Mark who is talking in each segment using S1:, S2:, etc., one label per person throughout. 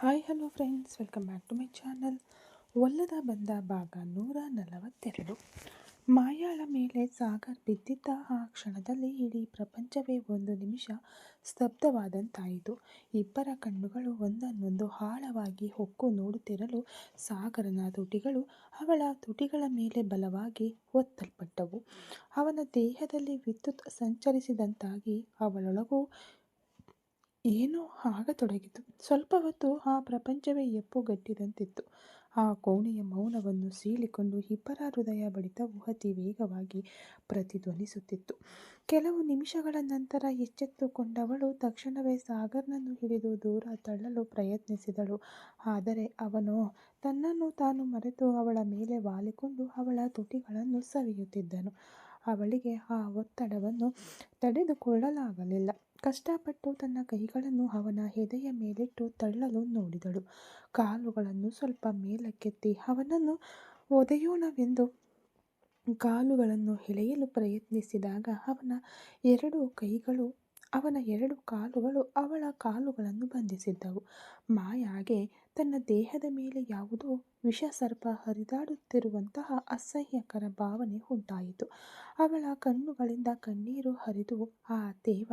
S1: Hi hello friends, welcome back to my channel. ಒಲ್ಲದ ಬಂದ ಭಾಗ 142. ಮಾಯಾಳ ಮೇಲೆ ಸಾಗರ್ ಬಿದ್ದಿದ್ದ ಆ ಕ್ಷಣದಲ್ಲಿ ಇಡೀ ಪ್ರಪಂಚವೇ ಒಂದು ನಿಮಿಷ ಸ್ತಬ್ಧವಾದಂತಾಯಿತು. ಇಬ್ಬರ ಕಣ್ಣುಗಳು ಒಂದನ್ನೊಂದು ಆಳವಾಗಿ ಹೊಕ್ಕು ನೋಡುತ್ತಿರಲು ಸಾಗರನ ತುಟಿಗಳು ಅವಳ ತುಟಿಗಳ ಮೇಲೆ ಬಲವಾಗಿ ಒತ್ತಲ್ಪಟ್ಟವು. ಅವನ ದೇಹದಲ್ಲಿ ವಿದ್ಯುತ್ ಸಂಚರಿಸಿದಂತಾಗಿ ಅವಳೊಳಗೂ ಏನೋ ಆಗತೊಡಗಿತು. ಸ್ವಲ್ಪ ಹೊತ್ತು ಆ ಪ್ರಪಂಚವೇ ಎಪ್ಪುಗಟ್ಟಿದಂತಿತ್ತು. ಆ ಕೋಣೆಯ ಮೌನವನ್ನು ಸೀಳಿಕೊಂಡು ಇಬ್ಬರ ಹೃದಯ ಬಡಿತವು ಅತಿ ವೇಗವಾಗಿ ಪ್ರತಿಧ್ವನಿಸುತ್ತಿತ್ತು. ಕೆಲವು ನಿಮಿಷಗಳ ನಂತರ ಎಚ್ಚೆತ್ತುಕೊಂಡವಳು ತಕ್ಷಣವೇ ಸಾಗರ್ನನ್ನು ಹಿಡಿದು ದೂರ ತಳ್ಳಲು ಪ್ರಯತ್ನಿಸಿದಳು. ಆದರೆ ಅವನೋ ತನ್ನನ್ನು ತಾನು ಮರೆತು ಅವಳ ಮೇಲೆ ವಾಲಿಕೊಂಡು ಅವಳ ತುಟಿಗಳನ್ನು ಸವಿಯುತ್ತಿದ್ದನು. ಅವಳಿಗೆ ಆ ಒತ್ತಡವನ್ನು ತಡೆದುಕೊಳ್ಳಲಾಗಲಿಲ್ಲ. ಕಷ್ಟಪಟ್ಟು ತನ್ನ ಕೈಗಳನ್ನು ಅವನ ಎದೆಯ ಮೇಲಿಟ್ಟು ತಳ್ಳಲು ನೋಡಿದಳು. ಕಾಲುಗಳನ್ನು ಸ್ವಲ್ಪ ಮೇಲಕ್ಕೆತ್ತಿ ಅವನನ್ನು ಒದೆಯೋಣವೆಂದು ಕಾಲುಗಳನ್ನು ಎಳೆಯಲು ಪ್ರಯತ್ನಿಸಿದಾಗ ಅವನ ಎರಡು ಕಾಲುಗಳು ಅವಳ ಕಾಲುಗಳನ್ನು ಬಂಧಿಸಿದ್ದವು. ಮಾಯಾಗೆ ತನ್ನ ದೇಹದ ಮೇಲೆ ಯಾವುದೋ ವಿಷಸರ್ಪ ಹರಿದಾಡುತ್ತಿರುವಂತಹ ಅಸಹ್ಯಕರ ಭಾವನೆ ಉಂಟಾಯಿತು. ಅವಳ ಕಣ್ಣುಗಳಿಂದ ಕಣ್ಣೀರು ಹರಿದು ಆ ತೇವ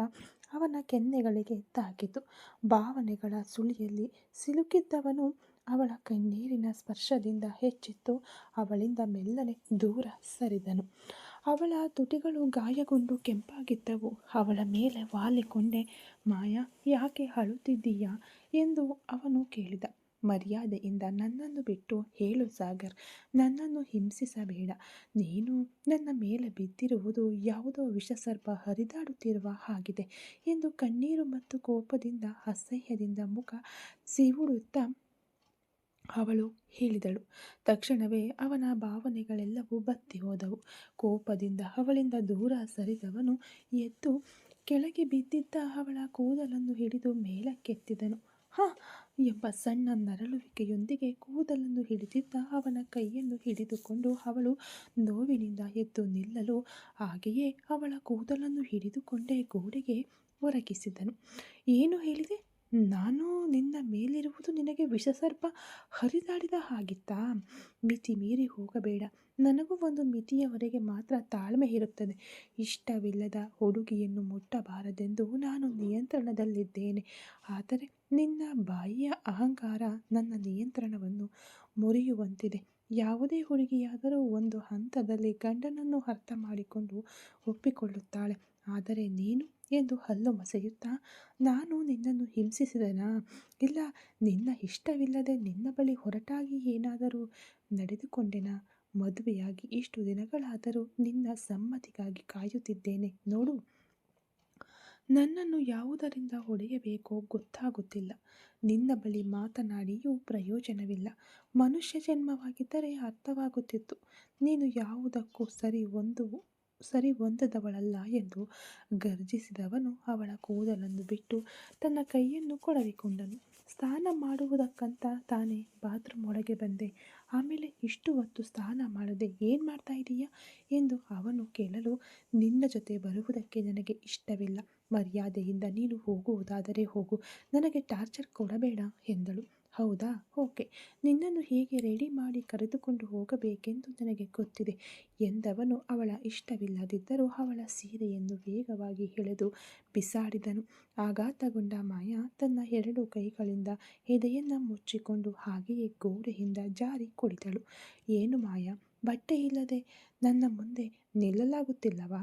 S1: ಅವನ ಕೆನ್ನೆಗಳಿಗೆ ತಾಕಿತು. ಭಾವನೆಗಳ ಸುಳಿಯಲ್ಲಿ ಸಿಲುಕಿದ್ದವನು ಅವಳ ಕಣ್ಣೀರಿನ ಸ್ಪರ್ಶದಿಂದ ಎಚ್ಚೆತ್ತು ಅವಳಿಂದ ಮೆಲ್ಲನೆ ದೂರ ಸರಿದನು. ಅವಳ ತುಟಿಗಳು ಗಾಯಗೊಂಡು ಕೆಂಪಾಗಿದ್ದವು. ಅವಳ ಮೇಲೆ ವಾಲಿಕೊಂಡೆ. ಮಾಯಾ, ಯಾಕೆ ಅಳುತ್ತಿದ್ದೀಯಾ ಎಂದು ಅವನು ಕೇಳಿದ. ಮರ್ಯಾದೆಯಿಂದ ನನ್ನನ್ನು ಬಿಟ್ಟು ಹೇಳು ಸಾಗರ್, ನನ್ನನ್ನು ಹಿಂಸಿಸಬೇಡ. ನೀನು ನನ್ನ ಮೇಲೆ ಬಿದ್ದಿರುವುದು ಯಾವುದೋ ವಿಷಸರ್ಪ ಹರಿದಾಡುತ್ತಿರುವ ಹಾಗಿದೆ ಎಂದು ಕಣ್ಣೀರು ಮತ್ತು ಕೋಪದಿಂದ ಅಸಹ್ಯದಿಂದ ಮುಖ ಸಿವುಡುತ್ತಾ ಅವಳು ಹೇಳಿದಳು. ತಕ್ಷಣವೇ ಅವನ ಭಾವನೆಗಳೆಲ್ಲವೂ ಬತ್ತಿ ಹೋದವು. ಕೋಪದಿಂದ ಅವಳಿಂದ ದೂರ ಸರಿದವನು ಎದ್ದು ಕೆಳಗೆ ಬಿದ್ದಿದ್ದ ಅವಳ ಕೂದಲನ್ನು ಹಿಡಿದು ಮೇಲಕ್ಕೆತ್ತಿದನು. ಹಾ ಎಂಬ ಸಣ್ಣ ನರಳುವಿಕೆಯೊಂದಿಗೆ ಕೂದಲನ್ನು ಹಿಡಿದಿದ್ದ ಅವನ ಕೈಯನ್ನು ಹಿಡಿದುಕೊಂಡು ಅವಳು ನೋವಿನಿಂದ ಎದ್ದು ನಿಲ್ಲಲು ಹಾಗೆಯೇ ಅವಳ ಕೂದಲನ್ನು ಹಿಡಿದುಕೊಂಡೇ ಗೋಡೆಗೆ ಒರಗಿಸಿದನು. ಏನು ಹೇಳಿದೆ? ನಾನು ನಿನ್ನ ಮೇಲಿರುವುದು ನಿನಗೆ ವಿಷಸರ್ಪ ಹರಿದಾಡಿದ ಹಾಗಿತ್ತಾ? ಮಿತಿ ಮೀರಿ ಹೋಗಬೇಡ. ನನಗೂ ಒಂದು ಮಿತಿಯವರೆಗೆ ಮಾತ್ರ ತಾಳ್ಮೆ ಇರುತ್ತದೆ. ಇಷ್ಟವಿಲ್ಲದ ಹುಡುಗಿಯನ್ನು ಮುಟ್ಟಬಾರದೆಂದು ನಾನು ನಿಯಂತ್ರಣದಲ್ಲಿದ್ದೇನೆ. ಆದರೆ ನಿನ್ನ ಬಾಯಿಯ ಅಹಂಕಾರ ನನ್ನ ನಿಯಂತ್ರಣವನ್ನು ಮುರಿಯುವಂತಿದೆ. ಯಾವುದೇ ಹುಡುಗಿಯಾದರೂ ಒಂದು ಹಂತದಲ್ಲಿ ಗಂಡನನ್ನು ಅರ್ಥ ಮಾಡಿಕೊಂಡು ಒಪ್ಪಿಕೊಳ್ಳುತ್ತಾಳೆ. ಆದರೆ ನೀನು ಎಂದು ಹಲ್ಲು ಮಸೆಯುತ್ತಾ, ನಾನು ನಿನ್ನನ್ನು ಹಿಂಸಿಸಿದೆನಾ? ಇಲ್ಲ, ನಿನ್ನ ಇಷ್ಟವಿಲ್ಲದೆ ನಿನ್ನ ಬಳಿ ಹೊರಟಾಗಿ ಏನಾದರೂ ನಡೆದುಕೊಂಡೆನಾ? ಮದುವೆಯಾಗಿ ಇಷ್ಟು ದಿನಗಳಾದರೂ ನಿನ್ನ ಸಮ್ಮತಿಗಾಗಿ ಕಾಯುತ್ತಿದ್ದೇನೆ ನೋಡು. ನನ್ನನ್ನು ಯಾವುದರಿಂದ ಹೊಡೆಯಬೇಕೋ ಗೊತ್ತಾಗುತ್ತಿಲ್ಲ. ನಿನ್ನ ಬಳಿ ಮಾತನಾಡಿಯೂ ಪ್ರಯೋಜನವಿಲ್ಲ. ಮನುಷ್ಯ ಜನ್ಮವಾಗಿದ್ದರೆ ಅರ್ಥವಾಗುತ್ತಿತ್ತು. ನೀನು ಯಾವುದಕ್ಕೂ ಸರಿ ಹೊಂದದವಳಲ್ಲ ಎಂದು ಗರ್ಜಿಸಿದವನು ಅವಳ ಕೂದಲನ್ನು ಬಿಟ್ಟು ತನ್ನ ಕೈಯನ್ನು ಕೊಡವಿಕೊಂಡನು. ಸ್ನಾನ ಮಾಡುವುದಕ್ಕಂತ ತಾನೇ ಬಾತ್ರೂಮ್ ಒಳಗೆ ಬಂದೆ. ಆಮೇಲೆ ಇಷ್ಟು ಹೊತ್ತು ಸ್ನಾನ ಮಾಡದೆ ಏನು ಮಾಡ್ತಾ ಇದೀಯಾ ಎಂದು ಅವನು ಕೇಳಲು, ನಿನ್ನ ಜೊತೆ ಬರುವುದಕ್ಕೆ ನನಗೆ ಇಷ್ಟವಿಲ್ಲ. ಮರ್ಯಾದೆಯಿಂದ ನೀನು ಹೋಗುವುದಾದರೆ ಹೋಗು, ನನಗೆ ಟಾರ್ಚರ್ ಕೊಡಬೇಡ ಎಂದಳು. ಹೌದಾ, ಓಕೆ, ನಿನ್ನನ್ನು ಹೇಗೆ ರೆಡಿ ಮಾಡಿ ಕರೆದುಕೊಂಡು ಹೋಗಬೇಕೆಂದು ನನಗೆ ಗೊತ್ತಿದೆ ಎಂದವನು ಅವಳ ಇಷ್ಟವಿಲ್ಲದಿದ್ದರೂ ಅವಳ ಸೀರೆಯನ್ನು ವೇಗವಾಗಿ ಎಳೆದು ಬಿಸಾಡಿದನು. ಆಘಾತಗೊಂಡ ಮಾಯಾ ತನ್ನ ಎರಡು ಕೈಗಳಿಂದ ಎದೆಯನ್ನು ಮುಚ್ಚಿಕೊಂಡು ಹಾಗೆಯೇ ಗೋಡೆಯಿಂದ ಜಾರಿ ಕುಳಿತಳು. ಏನು ಮಾಯಾ, ಬಟ್ಟೆ ಇಲ್ಲದೆ ನನ್ನ ಮುಂದೆ ನಿಲ್ಲಲಾಗುತ್ತಿಲ್ಲವಾ?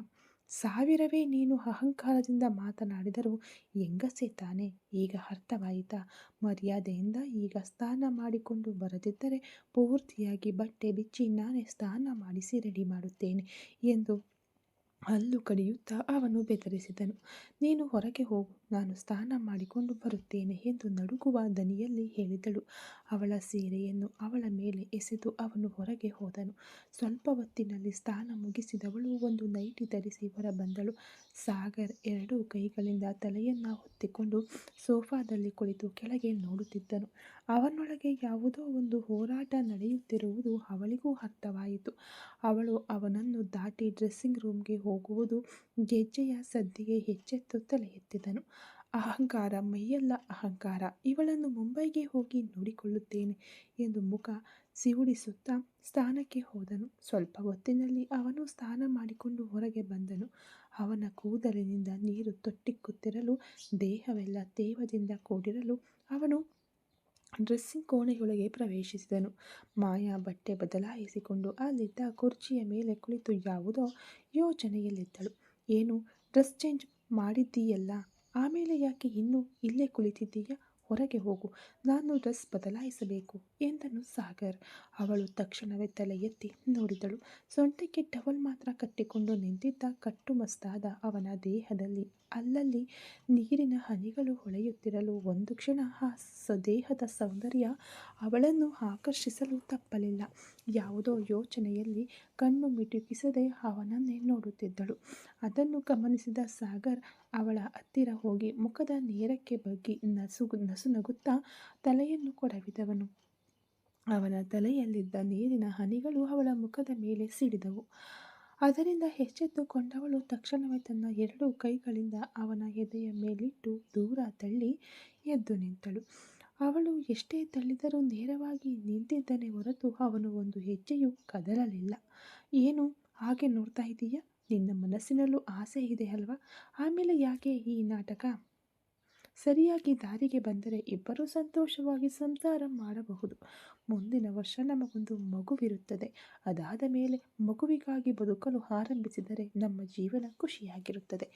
S1: ಸಾವಿರವೇ ನೀನು ಅಹಂಕಾರದಿಂದ ಮಾತನಾಡಿದರೂ ಹೆಂಗಸೆ ತಾನೆ, ಈಗ ಅರ್ಥವಾಯಿತಾ? ಮರ್ಯಾದೆಯಿಂದ ಈಗ ಸ್ನಾನ ಮಾಡಿಕೊಂಡು ಬರದಿದ್ದರೆ ಪೂರ್ತಿಯಾಗಿ ಬಟ್ಟೆ ಬಿಚ್ಚಿ ನಾನೇ ಸ್ನಾನ ಮಾಡಿಸಿ ರೆಡಿ ಮಾಡುತ್ತೇನೆ ಎಂದು ಹಲ್ಲು ಕಡಿಯುತ್ತಾ ಅವನು ಬೆದರಿಸಿದನು. ನೀನು ಹೊರಗೆ ಹೋಗು, ನಾನು ಸ್ನಾನ ಮಾಡಿಕೊಂಡು ಬರುತ್ತೇನೆ ಎಂದು ನಡುಗುವ ದನಿಯಲ್ಲಿ ಹೇಳಿದಳು. ಅವಳ ಸೀರೆಯನ್ನು ಅವಳ ಮೇಲೆ ಎಸೆದು ಅವನು ಹೊರಗೆ ಹೋದನು. ಸ್ವಲ್ಪ ಹೊತ್ತಿನಲ್ಲಿ ಸ್ನಾನ ಮುಗಿಸಿದವಳು ಒಂದು ನೈಟಿ ಧರಿಸಿ ಹೊರಬಂದಳು. ಸಾಗರ್ ಎರಡೂ ಕೈಗಳಿಂದ ತಲೆಯನ್ನು ಹೊತ್ತಿಕೊಂಡು ಸೋಫಾದಲ್ಲಿ ಕುಳಿತು ಕೆಳಗೆ ನೋಡುತ್ತಿದ್ದನು. ಅವನೊಳಗೆ ಯಾವುದೋ ಒಂದು ಹೋರಾಟ ನಡೆಯುತ್ತಿರುವುದು ಅವಳಿಗೂ ಅರ್ಥವಾಯಿತು. ಅವಳು ಅವನನ್ನು ದಾಟಿ ಡ್ರೆಸ್ಸಿಂಗ್ ರೂಮ್ಗೆ ಹೋಗುವುದು ಗೆಜ್ಜೆಯ ಸದ್ದಿಗೆ ಎಚ್ಚೆತ್ತು ತಲೆ ಎತ್ತಿದನು. ಅಹಂಕಾರ, ಮೈಯೆಲ್ಲ ಅಹಂಕಾರ. ಇವಳನ್ನು ಮುಂಬೈಗೆ ಹೋಗಿ ನೋಡಿಕೊಳ್ಳುತ್ತೇನೆ ಎಂದು ಮುಖ ಸಿವುಡಿಸುತ್ತಾ ಸ್ನಾನಕ್ಕೆ ಹೋದನು. ಸ್ವಲ್ಪ ಹೊತ್ತಿನಲ್ಲಿ ಅವನು ಸ್ನಾನ ಮಾಡಿಕೊಂಡು ಹೊರಗೆ ಬಂದನು. ಅವನ ಕೂದಲಿನಿಂದ ನೀರು ತೊಟ್ಟಿಕ್ಕುತ್ತಿರಲು, ದೇಹವೆಲ್ಲ ತೇವದಿಂದ ಕೂಡಿರಲು ಅವನು ಡ್ರೆಸ್ಸಿಂಗ್ ಕೋಣೆಯೊಳಗೆ ಪ್ರವೇಶಿಸಿದನು. ಮಾಯಾ ಬಟ್ಟೆ ಬದಲಾಯಿಸಿಕೊಂಡು ಅಲ್ಲಿದ್ದ ಕುರ್ಚಿಯ ಮೇಲೆ ಕುಳಿತು ಯಾವುದೋ ಯೋಚನೆಯಲ್ಲಿದ್ದಳು. ಏನು, ಡ್ರೆಸ್ ಚೇಂಜ್ ಮಾಡಿದ್ದೀಯಲ್ಲ, ಆಮೇಲೆ ಯಾಕೆ ಇನ್ನೂ ಇಲ್ಲೇ ಕುಳಿತಿದ್ದೀಯ? ಹೊರಗೆ ಹೋಗು, ನಾನು ಡ್ರೆಸ್ ಬದಲಾಯಿಸಬೇಕು ಎಂದನು ಸಾಗರ್. ಅವಳು ತಕ್ಷಣವೇ ತಲೆ ಎತ್ತಿ ನೋಡಿದಳು. ಸೊಂಟಕ್ಕೆ ಟವಲ್ ಮಾತ್ರ ಕಟ್ಟಿಕೊಂಡು ನಿಂತಿದ್ದ ಕಟ್ಟುಮಸ್ತಾದ ಅವನ ದೇಹದಲ್ಲಿ ಅಲ್ಲಲ್ಲಿ ನೀರಿನ ಹನಿಗಳು ಹೊಳೆಯುತ್ತಿರಲು ಒಂದು ಕ್ಷಣ ಆ ದೇಹದ ಸೌಂದರ್ಯ ಅವಳನ್ನು ಆಕರ್ಷಿಸಲು ತಪ್ಪಲಿಲ್ಲ. ಯಾವುದೋ ಯೋಚನೆಯಲ್ಲಿ ಕಣ್ಣು ಮಿಟುಕಿಸದೆ ಅವನನ್ನೇ ನೋಡುತ್ತಿದ್ದಳು. ಅದನ್ನು ಗಮನಿಸಿದ ಸಾಗರ್ ಅವಳ ಹತ್ತಿರ ಹೋಗಿ ಮುಖದ ನೇರಕ್ಕೆ ಬಗ್ಗಿ ನಸುನಗುತ್ತಾ ತಲೆಯನ್ನು ಕೊಡವಿದವನು. ಅವನ ತಲೆಯಲ್ಲಿದ್ದ ನೀರಿನ ಹನಿಗಳು ಅವಳ ಮುಖದ ಮೇಲೆ ಸಿಡಿದವು. ಅದರಿಂದ ಎಚ್ಚೆತ್ತುಕೊಂಡವಳು ತಕ್ಷಣವೇ ತನ್ನ 2 ಕೈಗಳಿಂದ ಅವನ ಎದೆಯ ಮೇಲಿಟ್ಟು ದೂರ ತಳ್ಳಿ ಎದ್ದು ನಿಂತಳು. ಅವಳು ಎಷ್ಟೇ ತಳ್ಳಿದರೂ ನೇರವಾಗಿ ನಿಂತಿದ್ದನೇ ಹೊರತು ಅವನು ಒಂದು ಹೆಜ್ಜೆಯೂ ಕದಲಲಿಲ್ಲ. ಏನು ಹಾಗೆ ನೋಡ್ತಾ ಇದೀಯಾ? ನಿನ್ನ ಮನಸ್ಸಿನಲ್ಲೂ ಆಸೆ ಇದೆ ಅಲ್ವಾ? ಆಮೇಲೆ ಯಾಕೆ ಈ ನಾಟಕ? ಸರಿಯಾಗಿ ದಾರಿಗೆ ಬಂದರೆ ಇಬ್ಬರೂ ಸಂತೋಷವಾಗಿ ಸಂಸಾರ ಮಾಡಬಹುದು. ಮುಂದಿನ ವರ್ಷ ನಮಗೊಂದು ಮಗುವಿರುತ್ತದೆ. ಅದಾದ ಮೇಲೆ ಮಗುವಿಗಾಗಿ ಬದುಕಲು ಆರಂಭಿಸಿದರೆ ನಮ್ಮ ಜೀವನ ಖುಷಿಯಾಗಿರುತ್ತದೆ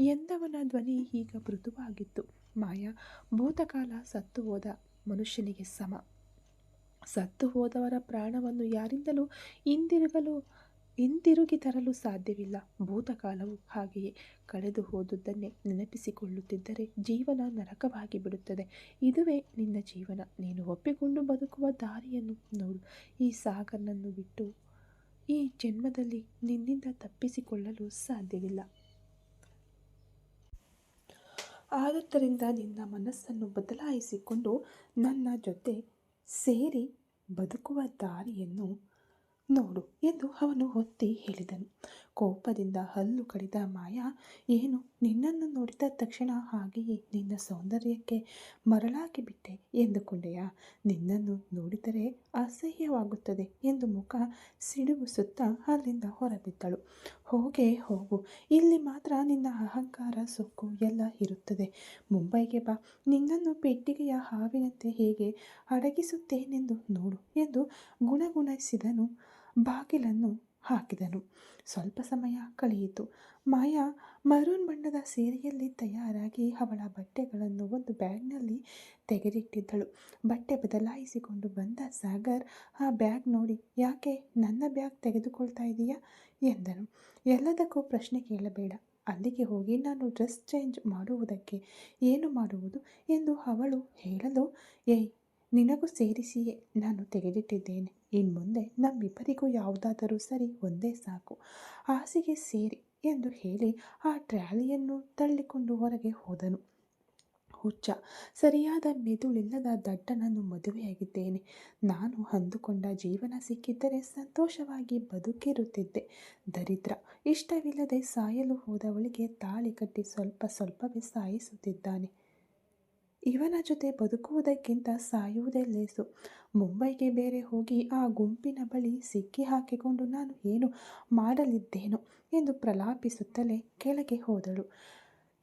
S1: ಎಂದವನ ಧ್ವನಿ ಈಗ ಮೃದುವಾಗಿತ್ತು. ಮಾಯಾ, ಭೂತಕಾಲ ಸತ್ತು ಹೋದ ಮನುಷ್ಯನಿಗೆ ಸಮ. ಸತ್ತು ಹೋದವರ ಪ್ರಾಣವನ್ನು ಯಾರಿಂದಲೂ ಹಿಂದಿರುಗಿ ತರಲು ಸಾಧ್ಯವಿಲ್ಲ. ಭೂತಕಾಲವು ಹಾಗೆಯೇ. ಕಳೆದು ಹೋದುದನ್ನೇ ನೆನಪಿಸಿಕೊಳ್ಳುತ್ತಿದ್ದರೆ ಜೀವನ ನರಕವಾಗಿ ಬಿಡುತ್ತದೆ. ಇದುವೇ ನಿನ್ನ ಜೀವನ. ನೀನು ಒಪ್ಪಿಕೊಂಡು ಬದುಕುವ ದಾರಿಯನ್ನು ನೋಡು. ಈ ಸಾಗರ್ನನ್ನು ಬಿಟ್ಟು ಈ ಜನ್ಮದಲ್ಲಿ ನಿನ್ನಿಂದ ತಪ್ಪಿಸಿಕೊಳ್ಳಲು ಸಾಧ್ಯವಿಲ್ಲ. ಆದುದರಿಂದ ನಿನ್ನ ಮನಸ್ಸನ್ನು ಬದಲಾಯಿಸಿಕೊಂಡು ನನ್ನ ಜೊತೆ ಸೇರಿ ಬದುಕುವ ದಾರಿಯನ್ನು ನೋಡು ಎಂದು ಅವನು ಒತ್ತಿ ಹೇಳಿದನು. ಕೋಪದಿಂದ ಹಲ್ಲು ಕಡಿದ ಮಾಯಾ, ಏನು, ನಿನ್ನನ್ನು ನೋಡಿದ ತಕ್ಷಣ ಹಾಗೆಯೇ ನಿನ್ನ ಸೌಂದರ್ಯಕ್ಕೆ ಮರಳಾಗಿ ಬಿಟ್ಟೆ ಎಂದುಕೊಂಡೆಯಾ? ನಿನ್ನನ್ನು ನೋಡಿದರೆ ಅಸಹ್ಯವಾಗುತ್ತದೆ ಎಂದು ಮುಖ ಸಿಡುಗಿಸುತ್ತಾ ಅಲ್ಲಿಂದ ಹೊರಬಿದ್ದಳು. ಹೋಗು, ಇಲ್ಲಿ ಮಾತ್ರ ನಿನ್ನ ಅಹಂಕಾರ, ಸೊಕ್ಕು ಎಲ್ಲ ಇರುತ್ತದೆ. ಮುಂಬೈಗೆ ಬಾ, ನಿನ್ನನ್ನು ಪೆಟ್ಟಿಗೆಯ ಹಾವಿನಂತೆ ಹೇಗೆ ಅಡಗಿಸುತ್ತೇನೆಂದು ನೋಡು ಎಂದು ಗುಣಗುಣಿಸಿದನು. ಬಾಗಿಲನ್ನು ಹಾಕಿದನು. ಸ್ವಲ್ಪ ಸಮಯ ಕಳೆಯಿತು. ಮಾಯಾ ಮರೂನ್ ಬಣ್ಣದ ಸೀರೆಯಲ್ಲಿ ತಯಾರಾಗಿ ಅವಳ ಬಟ್ಟೆಗಳನ್ನು ಒಂದು ಬ್ಯಾಗ್ನಲ್ಲಿ ತೆಗೆದಿಟ್ಟಿದ್ದಳು. ಬಟ್ಟೆ ಬದಲಾಯಿಸಿಕೊಂಡು ಬಂದ ಸಾಗರ್ ಆ ಬ್ಯಾಗ್ ನೋಡಿ, ಯಾಕೆ ನನ್ನ ಬ್ಯಾಗ್ ತೆಗೆದುಕೊಳ್ತಾ ಇದೀಯಾ ಎಂದನು. ಎಲ್ಲದಕ್ಕೂ ಪ್ರಶ್ನೆ ಕೇಳಬೇಡ. ಅಲ್ಲಿಗೆ ಹೋಗಿ ನಾನು ಡ್ರೆಸ್ ಚೇಂಜ್ ಮಾಡುವುದಕ್ಕೆ ಏನು ಮಾಡುವುದು ಎಂದು ಅವಳು ಹೇಳಲು, ಏಯ್, ನಿನಗೂ ಸೇರಿಸಿಯೇ ನಾನು ತೆಗೆದಿಟ್ಟಿದ್ದೇನೆ. ಇನ್ಮುಂದೆ ನಮ್ಮಿಬ್ಬರಿಗೂ ಯಾವುದಾದರೂ ಸರಿ, ಒಂದೇ ಸಾಕು. ಹಾಸಿಗೆ ಸೇರಿ ಎಂದು ಹೇಳಿ ಆ ಟ್ರಾಲಿಯನ್ನು ತಳ್ಳಿಕೊಂಡು ಹೊರಗೆ ಹೋದನು. ಹುಚ್ಚ, ಸರಿಯಾದ ಮೆದುಳಿಲ್ಲದ ದಡ್ಡನನ್ನು ಮದುವೆಯಾಗಿದ್ದೇನೆ. ನಾನು ಅಂದುಕೊಂಡ ಜೀವನ ಸಿಕ್ಕಿದ್ದರೆ ಸಂತೋಷವಾಗಿ ಬದುಕಿರುತ್ತಿದ್ದೆ. ದರಿದ್ರ, ಇಷ್ಟವಿಲ್ಲದೆ ಸಾಯಲು ಹೋದವಳಿಗೆ ತಾಳಿ ಕಟ್ಟಿ ಸ್ವಲ್ಪವೇ ಸಾಯಿಸುತ್ತಿದ್ದಾನೆ. ಇವನ ಜೊತೆ ಬದುಕುವುದಕ್ಕಿಂತ ಸಾಯುವುದೇ ಲೇಸು. ಮುಂಬೈಗೆ ಬೇರೆ ಹೋಗಿ ಆ ಗುಂಪಿನ ಬಳಿ ಸಿಕ್ಕಿ ಹಾಕಿಕೊಂಡು ನಾನು ಏನು ಮಾಡಲಿದ್ದೇನೋ ಎಂದು ಪ್ರಲಾಪಿಸುತ್ತಲೇ ಕೆಳಗೆ ಹೋದಳು.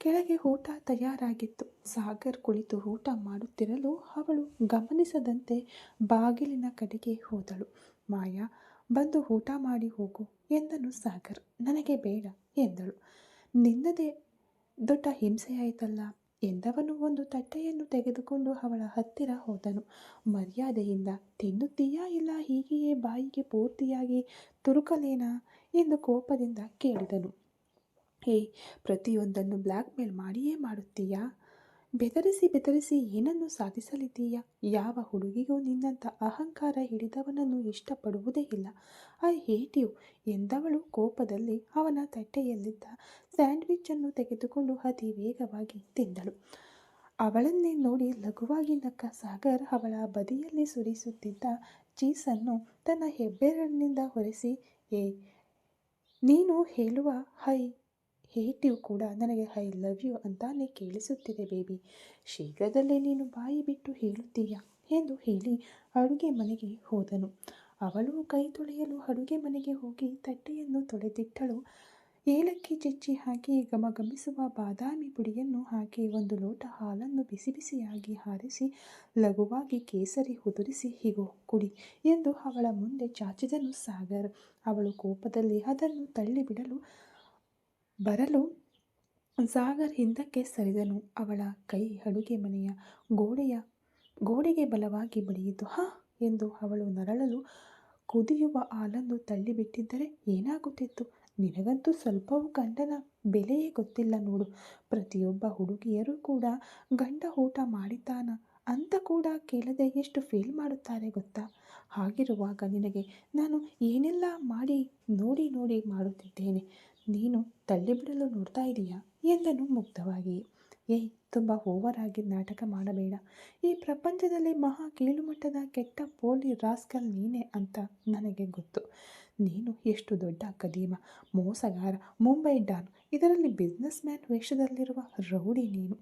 S1: ಕೆಳಗೆ ಊಟ ತಯಾರಾಗಿತ್ತು. ಸಾಗರ್ ಕುಳಿತು ಊಟ ಮಾಡುತ್ತಿರಲು ಅವಳು ಗಮನಿಸದಂತೆ ಬಾಗಿಲಿನ ಕಡೆಗೆ ಹೋದಳು. ಮಾಯಾ, ಬಂದು ಊಟ ಮಾಡಿ ಹೋಗು ಎಂದನು ಸಾಗರ್. ನನಗೆ ಬೇಡ ಎಂದಳು. ನಿನ್ನದೇ ದೊಡ್ಡ ಹಿಂಸೆಯಾಯಿತಲ್ಲ ಎಂದವನು ಒಂದು ತಟ್ಟೆಯನ್ನು ತೆಗೆದುಕೊಂಡು ಅವಳ ಹತ್ತಿರ ಹೋದನು. ಮರ್ಯಾದೆಯಿಂದ ತಿನ್ನುತ್ತೀಯಾ, ಇಲ್ಲ ಹೀಗೆಯೇ ಬಾಯಿಗೆ ಪೂರ್ತಿಯಾಗಿ ತುರುಕಲೇನಾ ಎಂದು ಕೋಪದಿಂದ ಕೇಳಿದನು. ಪ್ರತಿಯೊಂದನ್ನು ಬ್ಲ್ಯಾಕ್ ಮೇಲ್ ಮಾಡಿಯೇ ಮಾಡುತ್ತೀಯಾ? ಬೆದರಿಸಿ ಏನನ್ನು ಸಾಧಿಸಲಿದ್ದೀಯಾ? ಯಾವ ಹುಡುಗಿಗೂ ನಿನ್ನಂಥ ಅಹಂಕಾರ ಹಿಡಿದವನನ್ನು ಇಷ್ಟಪಡುವುದೇ ಇಲ್ಲ. ಐ ಹೇಟ್ ಯು ಎಂದವಳು ಕೋಪದಲ್ಲಿ ಅವನ ತಟ್ಟೆಯಲ್ಲಿದ್ದ ಸ್ಯಾಂಡ್ವಿಚ್ಚನ್ನು ತೆಗೆದುಕೊಂಡು ಅತಿ ವೇಗವಾಗಿ ತಿಂದಳು. ಅವಳನ್ನೇ ನೋಡಿ ಲಘುವಾಗಿ ನಕ್ಕ ಸಾಗರ್ ಅವಳ ಬದಿಯಲ್ಲಿ ಸುರಿಸುತ್ತಿದ್ದ ಚೀಸನ್ನು ತನ್ನ ಹೆಬ್ಬೆರಳಿನಿಂದ ಒರೆಸಿ, ನೀನು ಹೇಳುವ ಹೇಟಿವ್ ಕೂಡ ನನಗೆ ಐ ಲವ್ ಯು ಅಂತಾನೆ ಕೇಳಿಸುತ್ತಿದೆ ಬೇಬಿ. ಶೀಘ್ರದಲ್ಲೇ ನೀನು ಬಾಯಿ ಬಿಟ್ಟು ಹೇಳುತ್ತೀಯ ಎಂದು ಹೇಳಿ ಅಡುಗೆ ಮನೆಗೆ ಹೋದನು. ಅವಳು ಕೈ ತೊಳೆಯಲು ಅಡುಗೆ ಮನೆಗೆ ಹೋಗಿ ತಟ್ಟೆಯನ್ನು ತೊಳೆದಿಟ್ಟಳು. ಏಲಕ್ಕಿ ಜಜ್ಜಿ ಹಾಕಿ ಘಮಘಮಿಸುವ ಬಾದಾಮಿ ಪುಡಿಯನ್ನು ಹಾಕಿ ಒಂದು ಲೋಟ ಹಾಲನ್ನು ಬಿಸಿ ಬಿಸಿಯಾಗಿ ಹಾರಿಸಿ ಲಘುವಾಗಿ ಕೇಸರಿ ಉದುರಿಸಿ ಹೀಗೋ ಕುಡಿ ಎಂದು ಅವಳ ಮುಂದೆ ಚಾಚಿದನು ಸಾಗರ್. ಅವಳು ಕೋಪದಲ್ಲಿ ಅದನ್ನು ತಳ್ಳಿಬಿಡಲು ಬರಲು ಸಾಗರ್ ಹಿಂದಕ್ಕೆ ಸರಿದನು. ಅವಳ ಕೈ ಅಡುಗೆ ಮನೆಯ ಗೋಡೆಗೆ ಬಲವಾಗಿ ಬಡಿಯಿತು. ಹಾ ಎಂದು ಅವಳು ನರಳಲು ಕುದಿಯುವ ಹಾಲನ್ನು ತಳ್ಳಿಬಿಟ್ಟಿದ್ದರೆ ಏನಾಗುತ್ತಿತ್ತು? ನಿನಗಂತೂ ಸ್ವಲ್ಪವೂ ಗಂಡನ ಬೆಲೆಯೇ ಗೊತ್ತಿಲ್ಲ ನೋಡು. ಪ್ರತಿಯೊಬ್ಬ ಹುಡುಗಿಯರು ಕೂಡ ಗಂಡ ಊಟ ಮಾಡಿದ್ದಾನ ಅಂತ ಕೂಡ ಕೇಳದೆ ಎಷ್ಟು ಫೀಲ್ ಮಾಡುತ್ತಾರೆ ಗೊತ್ತಾ? ಹಾಗಿರುವಾಗ ನಿನಗೆ ನಾನು ಏನೆಲ್ಲ ನೋಡಿ ಮಾಡುತ್ತಿದ್ದೇನೆ, ನೀನು ತಳ್ಳಿಬಿಡಲು ನೋಡ್ತಾ ಇದೀಯಾ ಎಂದನು ಮುಗ್ಧವಾಗಿ. ಏಯ್, ತುಂಬ ಓವರ್ ಆಗಿ ನಾಟಕ ಮಾಡಬೇಡ. ಈ ಪ್ರಪಂಚದಲ್ಲಿ ಮಹಾ ಕೀಳುಮಟ್ಟದ ಕೆಟ್ಟ ಪೋಲಿ ರಾಸ್ಕಲ್ ನೀನೇ ಅಂತ ನನಗೆ ಗೊತ್ತು. ನೀನು ಎಷ್ಟು ದೊಡ್ಡ ಕದೀಮ, ಮೋಸಗಾರ, ಮುಂಬೈ ಡಾನ್, ಇದರಲ್ಲಿ ಬಿಸ್ನೆಸ್ ಮ್ಯಾನ್ ವೇಷದಲ್ಲಿರುವ ರೌಡಿ ನೀನು.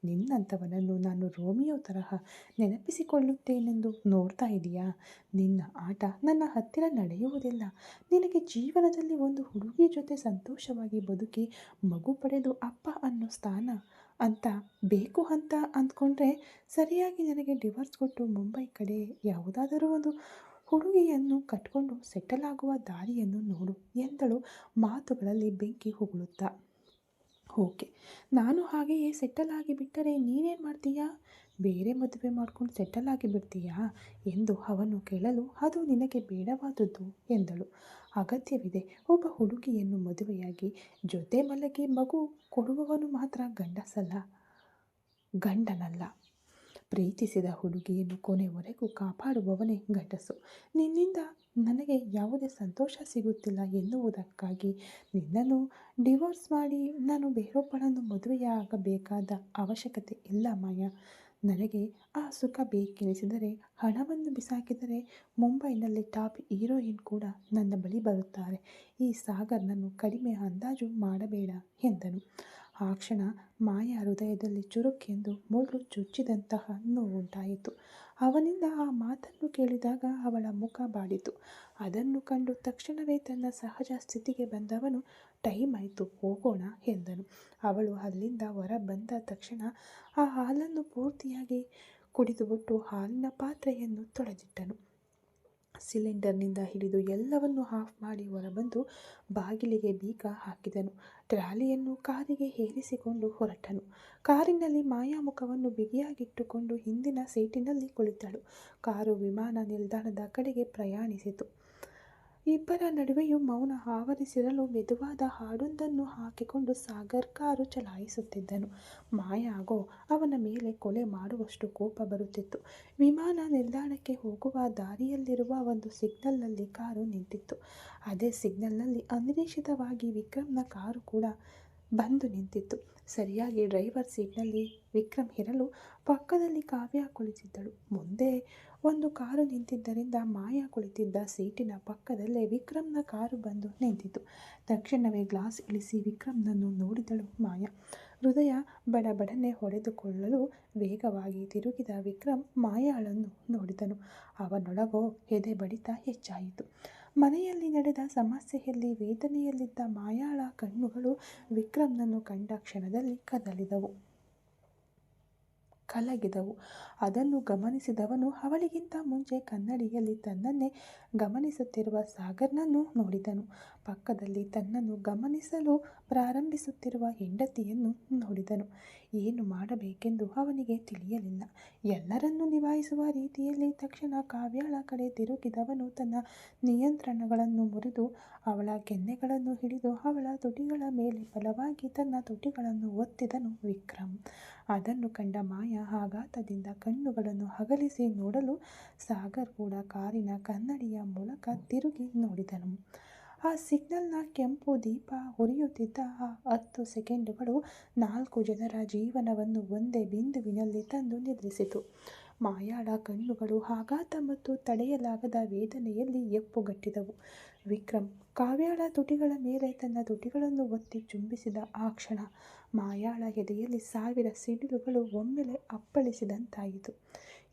S1: ನಿನ್ನಂಥವನನ್ನು ನಾನು ರೋಮಿಯೋ ತರಹ ನೆನಪಿಸಿಕೊಳ್ಳುತ್ತೇನೆಂದು ನೋಡ್ತಾ ಇದೀಯಾ? ನಿನ್ನ ಆಟ ನನ್ನ ಹತ್ತಿರ ನಡೆಯುವುದಿಲ್ಲ. ನಿನಗೆ ಜೀವನದಲ್ಲಿ ಒಂದು ಹುಡುಗಿ ಜೊತೆ ಸಂತೋಷವಾಗಿ ಬದುಕಿ ಮಗು ಪಡೆದು ಅಪ್ಪ ಅನ್ನೋ ಸ್ಥಾನ ಅಂತ ಬೇಕು ಅಂತ ಅಂದ್ಕೊಂಡ್ರೆ ಸರಿಯಾಗಿ ನನಗೆ ಡಿವೋರ್ಸ್ ಕೊಟ್ಟು ಮುಂಬೈ ಕಡೆ ಯಾವುದಾದರೂ ಒಂದು ಹುಡುಗಿಯನ್ನು ಕಟ್ಕೊಂಡು ಸೆಟಲ್ ಆಗುವ ದಾರಿಯನ್ನು ನೋಡು ಎಂದಳು ಮಾತುಗಳಲ್ಲಿ ಬೆಂಕಿ ಉಗುಳುತ್ತಾ. ಓಕೆ, ನಾನು ಹಾಗೆಯೇ ಸೆಟಲ್ ಆಗಿಬಿಟ್ಟರೆ ನೀನೇನು ಮಾಡ್ತೀಯಾ? ಬೇರೆ ಮದುವೆ ಮಾಡ್ಕೊಂಡು ಸೆಟಲ್ ಆಗಿಬಿಡ್ತೀಯಾ ಎಂದು ಅವನು ಕೇಳಲು, ಅದು ನಿನಗೆ ಬೇಡವಾದದ್ದು ಎಂದಳು. ಅಗತ್ಯವಿದೆ. ಒಬ್ಬ ಹುಡುಗಿಯನ್ನು ಮದುವೆಯಾಗಿ ಜೊತೆ ಮಲಗಿ ಮಗು ಕೊಡುವವನು ಮಾತ್ರ ಗಂಡನಲ್ಲ. ಪ್ರೀತಿಸಿದ ಹುಡುಗಿಯನ್ನು ಕೊನೆವರೆಗೂ ಕಾಪಾಡುವವನೇ ಗಂಡಸು. ನಿನ್ನಿಂದ ನನಗೆ ಯಾವುದೇ ಸಂತೋಷ ಸಿಗುತ್ತಿಲ್ಲ ಎನ್ನುವುದಕ್ಕಾಗಿ ನಿನ್ನನ್ನು ಡಿವೋರ್ಸ್ ಮಾಡಿ ನಾನು ಬೇರೊಬ್ಬಳನ್ನು ಮದುವೆಯಾಗಬೇಕಾದ ಅವಶ್ಯಕತೆ ಇಲ್ಲ ಮಾಯಾ. ನನಗೆ ಆ ಸುಖ ಬೇಕೆನಿಸಿದರೆ ಹಣವನ್ನು ಬಿಸಾಕಿದರೆ ಮುಂಬೈನಲ್ಲಿ ಟಾಪ್ ಹೀರೋಯಿನ್ ಕೂಡ ನನ್ನ ಬಳಿ ಬರುತ್ತಾರೆ. ಈ ಸಾಗರ್ನನ್ನು ಕಡಿಮೆ ಅಂದಾಜು ಮಾಡಬೇಡ ಎಂದನು. ಆ ಕ್ಷಣ ಮಾಯಾ ಹೃದಯದಲ್ಲಿ ಚುರುಕೆಂದು ಮುಳ್ಳು ಚುಚ್ಚಿದಂತಹ ನೋವುಂಟಾಯಿತು. ಅವನಿಂದ ಆ ಮಾತನ್ನು ಕೇಳಿದಾಗ ಅವಳ ಮುಖ ಬಾಡಿತು. ಅದನ್ನು ಕಂಡು ತಕ್ಷಣವೇ ತನ್ನ ಸಹಜ ಸ್ಥಿತಿಗೆ ಬಂದವನು, ಟೈಮ್ ಆಯಿತು, ಹೋಗೋಣ ಎಂದನು. ಅವಳು ಅಲ್ಲಿಂದ ಹೊರ ಬಂದ ತಕ್ಷಣ ಆ ಹಾಲನ್ನು ಪೂರ್ತಿಯಾಗಿ ಕುಡಿದುಬಿಟ್ಟು ಹಾಲಿನ ಪಾತ್ರೆಯನ್ನು ತೊಳೆದಿಟ್ಟನು. ಸಿಲಿಂಡರ್ನಿಂದ ಹಿಡಿದು ಎಲ್ಲವನ್ನು ಆಫ್ ಮಾಡಿ ಹೊರಬಂದು ಬಾಗಿಲಿಗೆ ಬೀಗ ಹಾಕಿದನು. ಟ್ರಾಲಿಯನ್ನು ಕಾರಿಗೆ ಏರಿಸಿಕೊಂಡು ಹೊರಟನು. ಕಾರಿನಲ್ಲಿ ಮಾಯಾ ಮುಖವನ್ನು ಬಿಗಿಯಾಗಿಟ್ಟುಕೊಂಡು ಹಿಂದಿನ ಸೀಟಿನಲ್ಲಿ ಕುಳಿತಳು. ಕಾರು ವಿಮಾನ ನಿಲ್ದಾಣದ ಕಡೆಗೆ ಪ್ರಯಾಣಿಸಿತು. ಇಬ್ಬರ ನಡುವೆಯೂ ಮೌನ ಆವರಿಸಿರಲು ಮೆದುವಾದ ಹಾಡೊಂದನ್ನು ಹಾಕಿಕೊಂಡು ಸಾಗರ್ ಕಾರು ಚಲಾಯಿಸುತ್ತಿದ್ದನು. ಮಾಯಾಗೋ ಅವನ ಮೇಲೆ ಕೊಲೆ ಮಾಡುವಷ್ಟು ಕೋಪ ಬರುತ್ತಿತ್ತು. ವಿಮಾನ ನಿಲ್ದಾಣಕ್ಕೆ ಹೋಗುವ ದಾರಿಯಲ್ಲಿರುವ ಒಂದು ಸಿಗ್ನಲ್ನಲ್ಲಿ ಕಾರು ನಿಂತಿತ್ತು. ಅದೇ ಸಿಗ್ನಲ್ನಲ್ಲಿ ಅನಿರೀಕ್ಷಿತವಾಗಿ ವಿಕ್ರಮ್ನ ಕಾರು ಕೂಡ ಬಂದು ನಿಂತಿತ್ತು. ಸರಿಯಾಗಿ ಡ್ರೈವರ್ ಸೀಟ್ನಲ್ಲಿ ವಿಕ್ರಮ್ ಇರಲು ಪಕ್ಕದಲ್ಲಿ ಕಾವ್ಯ ಕುಳಿತಿದ್ದಳು. ಮುಂದೆ ಒಂದು ಕಾರು ನಿಂತಿದ್ದರಿಂದ ಮಾಯಾ ಕುಳಿತಿದ್ದ ಸೀಟಿನ ಪಕ್ಕದಲ್ಲೇ ವಿಕ್ರಮ್ನ ಕಾರು ಬಂದು ನಿಂತಿತು. ತಕ್ಷಣವೇ ಗ್ಲಾಸ್ ಇಳಿಸಿ ವಿಕ್ರಮ್ನನ್ನು ನೋಡಿದಳು ಮಾಯಾ. ಹೃದಯ ಬಡಬಡನೆ ಹೊಡೆದುಕೊಳ್ಳಲು ವೇಗವಾಗಿ ತಿರುಗಿದ ವಿಕ್ರಮ್ ಮಾಯಾಳನ್ನು ನೋಡಿದನು. ಅವನೊಳಗೋ ಎದೆ ಬಡಿತ ಹೆಚ್ಚಾಯಿತು. ಮನೆಯಲ್ಲಿ ನಡೆದ ಸಮಸ್ಯೆಯಲ್ಲಿ ವೇದನೆಯಲ್ಲಿದ್ದ ಮಾಯಾಳ ಕಣ್ಣುಗಳು ವಿಕ್ರಮ್ನನ್ನು ಕಂಡ ಕ್ಷಣದಲ್ಲಿ ಕಲಗಿದವು. ಅದನ್ನು ಗಮನಿಸಿದವನು ಅವಳಿಗಿಂತ ಮುಂಚೆ ಕನ್ನಡಿಯಲ್ಲಿ ತನ್ನನ್ನೇ ಗಮನಿಸುತ್ತಿರುವ ಸಾಗರ್ನನ್ನು ನೋಡಿದನು. ಪಕ್ಕದಲ್ಲಿ ತನ್ನನ್ನು ಗಮನಿಸಲು ಪ್ರಾರಂಭಿಸುತ್ತಿರುವ ಹೆಂಡತಿಯನ್ನು ನೋಡಿದನು. ಏನು ಮಾಡಬೇಕೆಂದು ಅವನಿಗೆ ತಿಳಿಯಲಿಲ್ಲ. ಎಲ್ಲರನ್ನೂ ನಿಭಾಯಿಸುವ ರೀತಿಯಲ್ಲಿ ತಕ್ಷಣ ಕಾವ್ಯಾಳ ಕಡೆ ತಿರುಗಿದವನು ತನ್ನ ನಿಯಂತ್ರಣಗಳನ್ನು ಮುರಿದು ಅವಳ ಕೆನ್ನೆಗಳನ್ನು ಹಿಡಿದು ಅವಳ ತುಟಿಗಳ ಮೇಲೆ ಬಲವಾಗಿ ತನ್ನ ತುಟಿಗಳನ್ನು ಒತ್ತಿದನು ವಿಕ್ರಮ್. ಅದನ್ನು ಕಂಡ ಮಾಯಾ ಆಘಾತದಿಂದ ಕಣ್ಣುಗಳನ್ನು ಅಗಲಿಸಿ ನೋಡಲು ಸಾಗರ್ ಕೂಡ ಕಾರಿನ ಕನ್ನಡಿಯ ಮೂಲಕ ತಿರುಗಿ ನೋಡಿದನು. ಆ ಸಿಗ್ನಲ್ನ ಕೆಂಪು ದೀಪ ಉರಿಯುತ್ತಿದ್ದ ಆ 10 ಸೆಕೆಂಡುಗಳು 4 ಜನರ ಜೀವನವನ್ನು ಒಂದೇ ಬಿಂದುವಿನಲ್ಲಿ ತಂದು ನಿಲ್ಲಿಸಿತು. ಮಾಯಾಳ ಕಣ್ಣುಗಳು ಆಘಾತ ಮತ್ತು ತಡೆಯಲಾಗದ ವೇದನೆಯಲ್ಲಿ ಎಪ್ಪುಗಟ್ಟಿದವು. ವಿಕ್ರಮ್ ಕಾವ್ಯಾಳ ತುಟಿಗಳ ಮೇಲೆ ತನ್ನ ತುಟಿಗಳನ್ನು ಒತ್ತಿ ಚುಂಬಿಸಿದ ಆ ಕ್ಷಣ ಮಾಯಾಳ ಎದೆಯಲ್ಲಿ 1000 ಸಿಡಿಲುಗಳು ಒಮ್ಮೆಲೆ ಅಪ್ಪಳಿಸಿದಂತಾಯಿತು.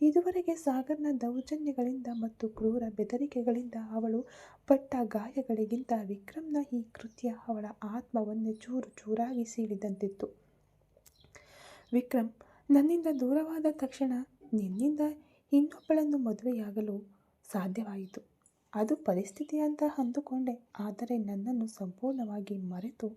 S1: ಇದುವರೆಗೆ ಸಾಗರ್ನ ದೌರ್ಜನ್ಯಗಳಿಂದ ಮತ್ತು ಕ್ರೂರ ಬೆದರಿಕೆಗಳಿಂದ ಅವಳು ಪಟ್ಟ ಗಾಯಗಳಿಗಿಂತ ವಿಕ್ರಮ್ನ ಈ ಕೃತ್ಯ ಅವಳ ಆತ್ಮವನ್ನೇ ಚೂರು ಚೂರಾಗಿ ಸೀಳಿದಂತಿತ್ತು. ವಿಕ್ರಮ್ ನನ್ನಿಂದ ದೂರವಾದ ತಕ್ಷಣ ನಿನ್ನಿಂದ ಇನ್ನೊಬ್ಬಳನ್ನು ಮದುವೆಯಾಗಲು ಸಾಧ್ಯವಾಯಿತು. ಅದು ಪರಿಸ್ಥಿತಿ ಅಂತ ಅಂದುಕೊಂಡೆ. ಆದರೆ ನನ್ನನ್ನು ಸಂಪೂರ್ಣವಾಗಿ ಮರೆತು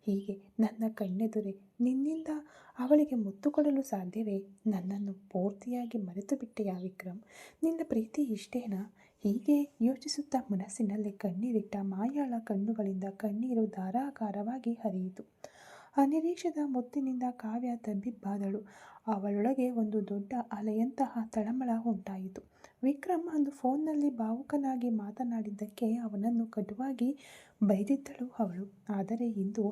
S1: ಹೀಗೆ ನನ್ನ ಕಣ್ಣೆದುರೇ ನಿನ್ನಿಂದ ಅವಳಿಗೆ ಮುತ್ತು ಕೊಡಲು ಸಾಧ್ಯವೇ? ನನ್ನನ್ನು ಪೂರ್ತಿಯಾಗಿ ಮರೆತು ಬಿಟ್ಟೆಯಾ ವಿಕ್ರಮ್? ನಿನ್ನ ಪ್ರೀತಿ ಇಷ್ಟೇನಾ? ಹೀಗೆ ಯೋಚಿಸುತ್ತಾ ಮನಸ್ಸಿನಲ್ಲಿ ಕಣ್ಣೀರಿಟ್ಟ ಮಾಯಾಳ ಕಣ್ಣುಗಳಿಂದ ಕಣ್ಣೀರು ಧಾರಾಕಾರವಾಗಿ ಹರಿಯಿತು. ಅನಿರೀಕ್ಷಿತ ಮುತ್ತಿನಿಂದ ಕಾವ್ಯ ತಬ್ಬಿಬ್ಬಾದಳು. ಅವಳೊಳಗೆ ಒಂದು ದೊಡ್ಡ ಅಲೆಯಂತಹ ತಳಮಳ ಉಂಟಾಯಿತು. ವಿಕ್ರಮ್ ಅಂದು ಫೋನ್ನಲ್ಲಿ ಭಾವುಕನಾಗಿ ಮಾತನಾಡಿದ್ದಕ್ಕೆ ಅವನನ್ನು ಕಟುವಾಗಿ ಬೈದಿದ್ದಳು ಅವಳು. ಆದರೆ ಇಂದು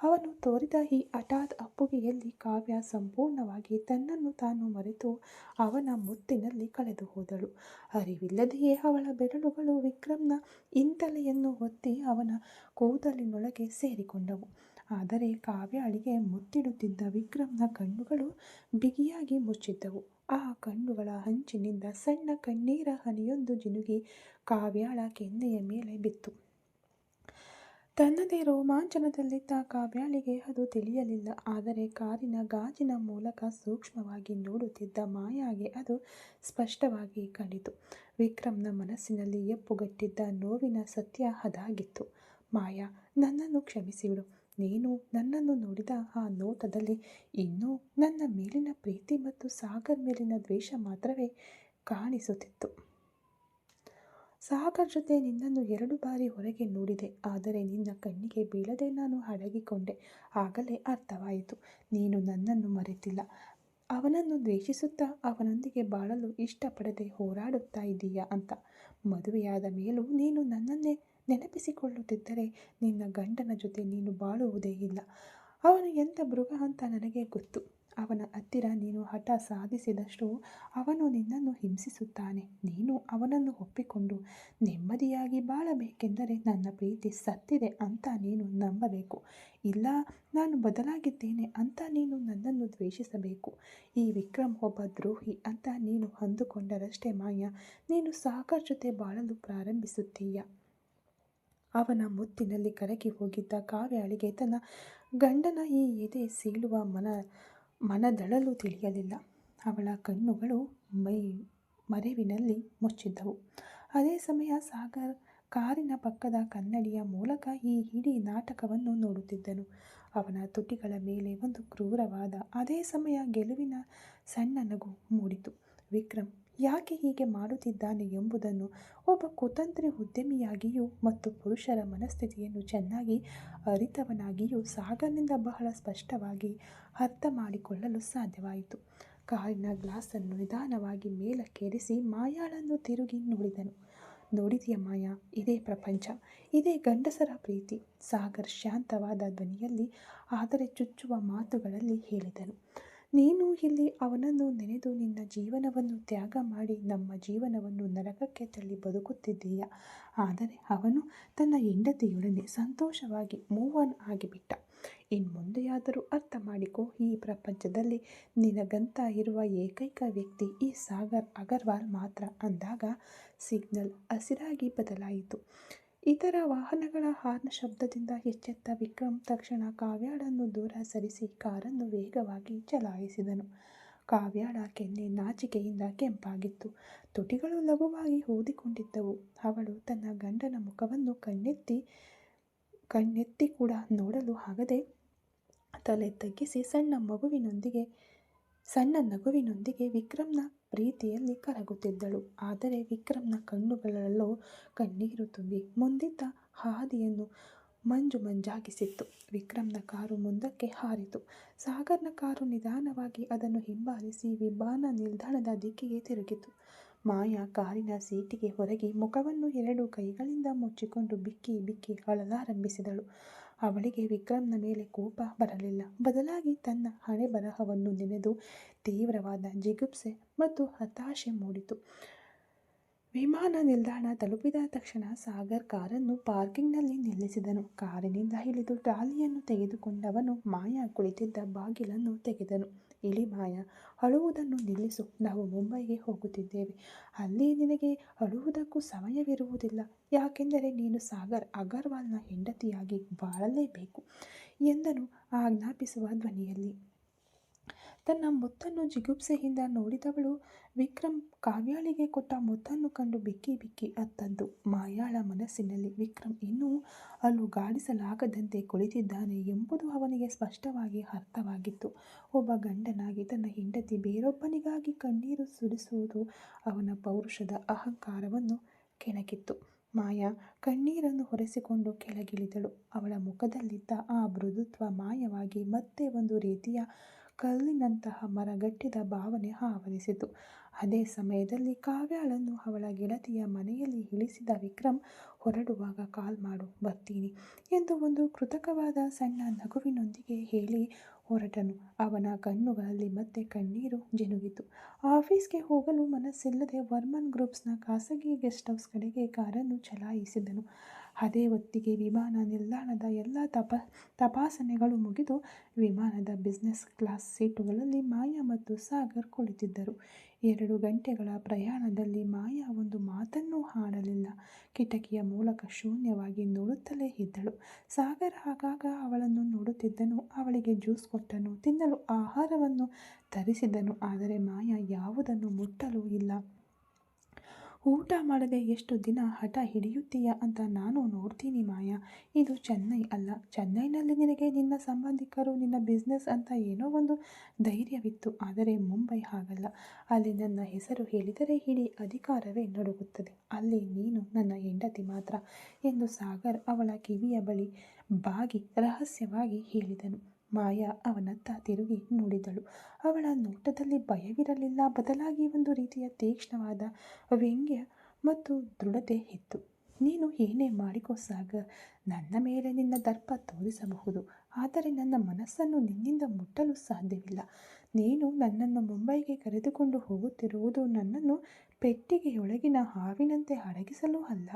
S1: ಅವನು ತೋರಿದ ಈ ಹಠಾತ್ ಅಪ್ಪುಗೆಯಲ್ಲಿ ಕಾವ್ಯ ಸಂಪೂರ್ಣವಾಗಿ ತನ್ನನ್ನು ತಾನು ಮರೆತು ಅವನ ಮುತ್ತಿನಲ್ಲಿ ಕಳೆದು ಹೋದಳು. ಅರಿವಿಲ್ಲದೆಯೇ ಅವಳ ಬೆರಳುಗಳು ವಿಕ್ರಮ್ನ ಹಿಂತಲೆಯನ್ನು ಒತ್ತಿ ಅವನ ಕೂದಲಿನೊಳಗೆ ಸೇರಿಕೊಂಡವು. ಆದರೆ ಕಾವ್ಯಾಳಿಗೆ ಮುತ್ತಿಡುತ್ತಿದ್ದ ವಿಕ್ರಮ್ನ ಕಣ್ಣುಗಳು ಬಿಗಿಯಾಗಿ ಮುಚ್ಚಿದ್ದವು. ಆ ಕಣ್ಣುಗಳ ಅಂಚಿನಿಂದ ಸಣ್ಣ ಕಣ್ಣೀರ ಹನಿಯೊಂದು ಜಿನುಗಿ ಕಾವ್ಯಾಳ ಕೆನ್ನೆಯ ಮೇಲೆ ಬಿತ್ತು. ತನ್ನದೇ ರೋಮಾಂಚನದಲ್ಲಿದ್ದ ಕಾವ್ಯಾಳಿಗೆ ಅದು ತಿಳಿಯಲಿಲ್ಲ. ಆದರೆ ಕಾರಿನ ಗಾಜಿನ ಮೂಲಕ ಸೂಕ್ಷ್ಮವಾಗಿ ನೋಡುತ್ತಿದ್ದ ಮಾಯಾಗೆ ಅದು ಸ್ಪಷ್ಟವಾಗಿ ಕಂಡಿತು. ವಿಕ್ರಮ್ನ ಮನಸ್ಸಿನಲ್ಲಿ ಎಪ್ಪುಗಟ್ಟಿದ್ದ ನೋವಿನ ಸತ್ಯ ಅದಾಗಿತ್ತು. ಮಾಯಾ, ನನ್ನನ್ನು ಕ್ಷಮಿಸಿಬಿಡು. ನೀನು ನನ್ನನ್ನು ನೋಡಿದ ಆ ನೋಟದಲ್ಲಿ ಇನ್ನೂ ನನ್ನ ಮೇಲಿನ ಪ್ರೀತಿ ಮತ್ತು ಸಾಗರ್ ಮೇಲಿನ ದ್ವೇಷ ಮಾತ್ರವೇ ಕಾಣಿಸುತ್ತಿತ್ತು. ಸಾಗರ್ ಜೊತೆ ನಿನ್ನನ್ನು 2 ಬಾರಿ ಹೊರಗೆ ನೋಡಿದೆ. ಆದರೆ ನಿನ್ನ ಕಣ್ಣಿಗೆ ಬೀಳದೆ ನಾನು ಅಡಗಿಕೊಂಡೆ. ಆಗಲೇ ಅರ್ಥವಾಯಿತು, ನೀನು ನನ್ನನ್ನು ಮರೆತಿಲ್ಲ. ಅವನನ್ನು ದ್ವೇಷಿಸುತ್ತಾ ಅವನೊಂದಿಗೆ ಬಾಳಲು ಇಷ್ಟಪಡದೆ ಹೋರಾಡುತ್ತಾ ಇದ್ದೀಯಾ ಅಂತ. ಮದುವೆಯಾದ ಮೇಲೂ ನೀನು ನನ್ನನ್ನೇ ನೆನಪಿಸಿಕೊಳ್ಳುತ್ತಿದ್ದರೆ ನಿನ್ನ ಗಂಡನ ಜೊತೆ ನೀನು ಬಾಳುವುದೇ ಇಲ್ಲ. ಅವನು ಎಂಥ ಮೃಗ ಅಂತ ನನಗೆ ಗೊತ್ತು. ಅವನ ಹತ್ತಿರ ನೀನು ಹಠ ಸಾಧಿಸಿದಷ್ಟು ಅವನು ನಿನ್ನನ್ನು ಹಿಂಸಿಸುತ್ತಾನೆ. ನೀನು ಅವನನ್ನು ಒಪ್ಪಿಕೊಂಡು ನೆಮ್ಮದಿಯಾಗಿ ಬಾಳಬೇಕೆಂದರೆ ನನ್ನ ಪ್ರೀತಿ ಸತ್ತಿದೆ ಅಂತ ನೀನು ನಂಬಬೇಕು. ಇಲ್ಲ, ನಾನು ಬದಲಾಗಿದ್ದೇನೆ ಅಂತ ನೀನು ನನ್ನನ್ನು ದ್ವೇಷಿಸಬೇಕು. ಈ ವಿಕ್ರಮ್ ಒಬ್ಬ ದ್ರೋಹಿ ಅಂತ ನೀನು ಅಂದುಕೊಂಡರಷ್ಟೇ ಮಾಯಾ, ನೀನು ಸಾಗರ್ ಜೊತೆ ಬಾಳಲು ಪ್ರಾರಂಭಿಸುತ್ತೀಯ. ಅವನ ಮುತ್ತಿನಲ್ಲಿ ಕರಗಿ ಹೋಗಿದ್ದ ಕಾವ್ಯಾಳಿಗೆ ತನ್ನ ಗಂಡನ ಈ ಎದೆ ಸೀಳುವ ಮನದಳಲು ತಿಳಿಯಲಿಲ್ಲ. ಅವಳ ಕಣ್ಣುಗಳು ಮರೆವಿನಲ್ಲಿ ಮುಚ್ಚಿದ್ದವು. ಅದೇ ಸಮಯ ಸಾಗರ್ ಕಾರಿನ ಪಕ್ಕದ ಕನ್ನಡಿಯ ಮೂಲಕ ಈ ಇಡೀ ನಾಟಕವನ್ನು ನೋಡುತ್ತಿದ್ದನು. ಅವನ ತುಟಿಗಳ ಮೇಲೆ ಒಂದು ಕ್ರೂರವಾದ, ಅದೇ ಸಮಯ ಗೆಲುವಿನ ಸಣ್ಣ ನಗು ಮೂಡಿತು. ವಿಕ್ರಮ್ ಯಾಕೆ ಹೀಗೆ ಮಾಡುತ್ತಿದ್ದಾನೆ ಎಂಬುದನ್ನು ಒಬ್ಬ ಕುತಂತ್ರಿ ಉದ್ಯಮಿಯಾಗಿಯೂ ಮತ್ತು ಪುರುಷರ ಮನಸ್ಥಿತಿಯನ್ನು ಚೆನ್ನಾಗಿ ಅರಿತವನಾಗಿಯೂ ಸಾಗರ್ನಿಂದ ಬಹಳ ಸ್ಪಷ್ಟವಾಗಿ ಅರ್ಥ ಮಾಡಿಕೊಳ್ಳಲು ಸಾಧ್ಯವಾಯಿತು. ಕಾರಿನ ಗ್ಲಾಸನ್ನು ನಿಧಾನವಾಗಿ ಮೇಲಕ್ಕೇರಿಸಿ ಮಾಯಾಳನ್ನು ತಿರುಗಿ ನೋಡಿದನು. ನೋಡಿದೆಯ ಮಾಯಾ, ಇದೇ ಪ್ರಪಂಚ, ಇದೇ ಗಂಡಸರ ಪ್ರೀತಿ. ಸಾಗರ್ ಶಾಂತವಾದ ಧ್ವನಿಯಲ್ಲಿ ಆದರೆ ಚುಚ್ಚುವ ಮಾತುಗಳಲ್ಲಿ ಹೇಳಿದನು. ನೀನು ಇಲ್ಲಿ ಅವನನ್ನು ನೆನೆದು ನಿನ್ನ ಜೀವನವನ್ನು ತ್ಯಾಗ ಮಾಡಿ ನಮ್ಮ ಜೀವನವನ್ನು ನರಕಕ್ಕೆ ತಳ್ಳಿ ಬದುಕುತ್ತಿದ್ದೀಯ. ಆದರೆ ಅವನು ತನ್ನ ಹೆಂಡತಿಯೊಡನೆ ಸಂತೋಷವಾಗಿ ಮೂವ್ ಆನ್ ಆಗಿಬಿಟ್ಟ. ಇನ್ಮುಂದೆಯಾದರೂ ಅರ್ಥ ಮಾಡಿಕೊ, ಈ ಪ್ರಪಂಚದಲ್ಲಿ ನಿನಗಂತ ಇರುವ ಏಕೈಕ ವ್ಯಕ್ತಿ ಈ ಸಾಗರ್ ಅಗರ್ವಾಲ್ ಮಾತ್ರ ಅಂದಾಗ ಸಿಗ್ನಲ್ ಹಸಿರಾಗಿ ಬದಲಾಯಿತು. ಇತರ ವಾಹನಗಳ ಹಾರ್ನ್ ಶಬ್ದದಿಂದ ಎಚ್ಚೆತ್ತ ವಿಕ್ರಮ್ ತಕ್ಷಣ ಕಾವ್ಯಾಳನ್ನು ದೂರ ಸರಿಸಿ ಕಾರನ್ನು ವೇಗವಾಗಿ ಚಲಾಯಿಸಿದನು. ಕಾವ್ಯಾಳ ಕೆನ್ನೆ ನಾಚಿಕೆಯಿಂದ ಕೆಂಪಾಗಿತ್ತು. ತುಟಿಗಳು ಲಘುವಾಗಿ ಊದಿಕೊಂಡಿದ್ದವು. ಅವಳು ತನ್ನ ಗಂಡನ ಮುಖವನ್ನು ಕಣ್ಣೆತ್ತಿ ಕೂಡ ನೋಡಲು ಆಗದೆ ತಲೆ ತಗ್ಗಿಸಿ ಸಣ್ಣ ನಗುವಿನೊಂದಿಗೆ ವಿಕ್ರಮ್ನ ಪ್ರೀತಿಯಲ್ಲಿ ಕರಗುತ್ತಿದ್ದಳು. ಆದರೆ ವಿಕ್ರಮ್ನ ಕಣ್ಣುಗಳಲ್ಲೋ ಕಣ್ಣೀರು ತುಂಬಿ ಮುಂದಿದ್ದ ಹಾದಿಯನ್ನು ಮಂಜಾಗಿಸಿತ್ತು. ವಿಕ್ರಮ್ನ ಕಾರು ಮುಂದಕ್ಕೆ ಹಾರಿತು. ಸಾಗರ್ನ ಕಾರು ನಿಧಾನವಾಗಿ ಅದನ್ನು ಹಿಂಬಾಲಿಸಿ ವಿಮಾನ ನಿಲ್ದಾಣದ ದಿಕ್ಕಿಗೆ ತಿರುಗಿತು. ಮಾಯಾ ಕಾರಿನ ಸೀಟಿಗೆ ಒರಗಿ ಮುಖವನ್ನು 2 ಕೈಗಳಿಂದ ಮುಚ್ಚಿಕೊಂಡು ಬಿಕ್ಕಿ ಬಿಕ್ಕಿ ಅಳಲಾರಂಭಿಸಿದಳು. ಅವಳಿಗೆ ವಿಕ್ರಮ್ನ ಮೇಲೆ ಕೋಪ ಬರಲಿಲ್ಲ. ಬದಲಾಗಿ ತನ್ನ ಹಣೆಬರಹವನ್ನು ನೆನೆದು ತೀವ್ರವಾದ ಜಿಗುಪ್ಸೆ ಮತ್ತು ಹತಾಶೆ ಮೂಡಿತು. ವಿಮಾನ ನಿಲ್ದಾಣ ತಲುಪಿದ ತಕ್ಷಣ ಸಾಗರ್ ಕಾರನ್ನು ಪಾರ್ಕಿಂಗ್ನಲ್ಲಿ ನಿಲ್ಲಿಸಿದನು. ಕಾರಿನಿಂದ ಇಳಿದು ಟ್ರಾಲಿಯನ್ನು ತೆಗೆದುಕೊಂಡವನು ಮಾಯಾ ಕುಳಿತಿದ್ದ ಬಾಗಿಲನ್ನು ತೆಗೆದನು. ಇಳಿ ಮಾಯಾ, ಅಳುವುದನ್ನು ನಿಲ್ಲಿಸು. ನಾವು ಮುಂಬೈಗೆ ಹೋಗುತ್ತಿದ್ದೇವೆ. ಅಲ್ಲಿ ನಿನಗೆ ಅಳುವುದಕ್ಕೂ ಸಮಯವಿರುವುದಿಲ್ಲ. ಯಾಕೆಂದರೆ ನೀನು ಸಾಗರ್ ಅಗರ್ವಾಲ್ನ ಹೆಂಡತಿಯಾಗಿ ಬಾಳಲೇಬೇಕು ಎಂದನು ಆಜ್ಞಾಪಿಸುವ ಧ್ವನಿಯಲ್ಲಿ. ತನ್ನ ಮುತ್ತನ್ನು ಜಿಗುಪ್ಸೆಯಿಂದ ನೋಡಿದವಳು ವಿಕ್ರಮ್ ಕಾವ್ಯಾಳಿಗೆ ಕೊಟ್ಟ ಮುತ್ತನ್ನು ಕಂಡು ಬಿಕ್ಕಿ ಬಿಕ್ಕಿ ಅತ್ತದ್ದು. ಮಾಯಾಳ ಮನಸ್ಸಿನಲ್ಲಿ ವಿಕ್ರಮ್ ಇನ್ನೂ ಅಲುಗಾಡಿಸಲಾಗದಂತೆ ಕುಳಿತಿದ್ದಾನೆ ಎಂಬುದು ಅವನಿಗೆ ಸ್ಪಷ್ಟವಾಗಿ ಅರ್ಥವಾಗಿತ್ತು. ಒಬ್ಬ ಗಂಡನಾಗಿ ತನ್ನ ಹೆಂಡತಿ ಬೇರೊಬ್ಬನಿಗಾಗಿ ಕಣ್ಣೀರು ಸುರಿಸುವುದು ಅವನ ಪೌರುಷದ ಅಹಂಕಾರವನ್ನು ಕೆಣಕಿತ್ತು. ಮಾಯಾ ಕಣ್ಣೀರನ್ನು ಹೊರೆಸಿಕೊಂಡು ಕೆಳಗಿಳಿದಳು. ಅವಳ ಮುಖದಲ್ಲಿದ್ದ ಆ ಮೃದುತ್ವ ಮಾಯವಾಗಿ ಮತ್ತೆ ಒಂದು ರೀತಿಯ ಕಲ್ಲಿನಂತಹ ಮರಗಟ್ಟಿದ ಭಾವನೆ ಆವರಿಸಿತು. ಅದೇ ಸಮಯದಲ್ಲಿ ಕಾವ್ಯಾಳನ್ನು ಅವಳ ಗೆಳತಿಯ ಮನೆಯಲ್ಲಿ ಇಳಿಸಿದ ವಿಕ್ರಮ್ ಹೊರಡುವಾಗ ಕಾಲ್ ಮಾಡು, ಬರ್ತೀನಿ ಎಂದು ಒಂದು ಕೃತಕವಾದ ಸಣ್ಣ ನಗುವಿನೊಂದಿಗೆ ಹೇಳಿ ಹೊರಟನು. ಅವನ ಕಣ್ಣುಗಳಲ್ಲಿ ಮತ್ತೆ ಕಣ್ಣೀರು ಜಿನುಗಿತು. ಆಫೀಸ್ಗೆ ಹೋಗಲು ಮನಸ್ಸಿಲ್ಲದೆ ವರ್ಮನ್ ಗ್ರೂಪ್ಸ್ನ ಖಾಸಗಿ ಗೆಸ್ಟ್ ಹೌಸ್ ಕಡೆಗೆ ಕಾರನ್ನು ಚಲಾಯಿಸಿದನು. ಅದೇ ಹೊತ್ತಿಗೆ ವಿಮಾನ ನಿಲ್ದಾಣದ ಎಲ್ಲ ತಪಾಸಣೆಗಳು ಮುಗಿದು ವಿಮಾನದ ಬಿಸಿನೆಸ್ ಕ್ಲಾಸ್ ಸೀಟುಗಳಲ್ಲಿ ಮಾಯಾ ಮತ್ತು ಸಾಗರ್ ಕುಳಿತಿದ್ದರು. 2 ಗಂಟೆಗಳ ಪ್ರಯಾಣದಲ್ಲಿ ಮಾಯಾ ಒಂದು ಮಾತನ್ನೂ ಆಡಲಿಲ್ಲ. ಕಿಟಕಿಯ ಮೂಲಕ ಶೂನ್ಯವಾಗಿ ನೋಡುತ್ತಲೇ ಇದ್ದಳು. ಸಾಗರ್ ಆಗಾಗ ಅವಳನ್ನು ನೋಡುತ್ತಿದ್ದನು. ಅವಳಿಗೆ ಜ್ಯೂಸ್ ಕೊಟ್ಟನು, ತಿನ್ನಲು ಆಹಾರವನ್ನು ತರಿಸಿದನು. ಆದರೆ ಮಾಯಾ ಯಾವುದನ್ನು ಮುಟ್ಟಲೂ ಇಲ್ಲ. ಊಟ ಮಾಡದೆ ಎಷ್ಟು ದಿನ ಹಠ ಹಿಡಿಯುತ್ತೀಯ ಅಂತ ನಾನು ನೋಡ್ತೀನಿ ಮಾಯಾ. ಇದು ಚೆನ್ನೈ ಅಲ್ಲ. ಚೆನ್ನೈನಲ್ಲಿ ನಿನಗೆ ನಿನ್ನ ಸಂಬಂಧಿಕರು, ನಿನ್ನ ಬಿಸ್ನೆಸ್ ಅಂತ ಏನೋ ಒಂದು ಧೈರ್ಯವಿತ್ತು. ಆದರೆ ಮುಂಬೈ ಹಾಗಲ್ಲ. ಅಲ್ಲಿ ನನ್ನ ಹೆಸರು ಹೇಳಿದರೆ ಇಡೀ ಅಧಿಕಾರವೇ ನಡುಗುತ್ತದೆ. ಅಲ್ಲಿ ನೀನು ನನ್ನ ಹೆಂಡತಿ ಮಾತ್ರ ಎಂದು ಸಾಗರ್ ಅವಳ ಕಿವಿಯ ಬಳಿ ಬಾಗಿ ರಹಸ್ಯವಾಗಿ ಹೇಳಿದನು. ಮಾಯಾ ಅವನತ್ತ ತಿರುಗಿ ನೋಡಿದಳು. ಅವಳ ನೋಟದಲ್ಲಿ ಭಯವಿರಲಿಲ್ಲ. ಬದಲಾಗಿ ಒಂದು ರೀತಿಯ ತೀಕ್ಷ್ಣವಾದ ವ್ಯಂಗ್ಯ ಮತ್ತು ದೃಢತೆ ಇತ್ತು. ನೀನು ಏನೇ ಮಾಡಿಕೋ ಸಾಗರ್, ನನ್ನ ಮೇಲೆ ನಿನ್ನ ದರ್ಪ ತೋರಿಸಬಹುದು. ಆದರೆ ನನ್ನ ಮನಸ್ಸನ್ನು ನಿನ್ನಿಂದ ಮುಟ್ಟಲು ಸಾಧ್ಯವಿಲ್ಲ. ನೀನು ನನ್ನನ್ನು ಮುಂಬೈಗೆ ಕರೆದುಕೊಂಡು ಹೋಗುತ್ತಿರುವುದು ನನ್ನನ್ನು ಪೆಟ್ಟಿಗೆಯೊಳಗಿನ ಹಾವಿನಂತೆ ಅಡಗಿಸಲು ಅಲ್ಲ,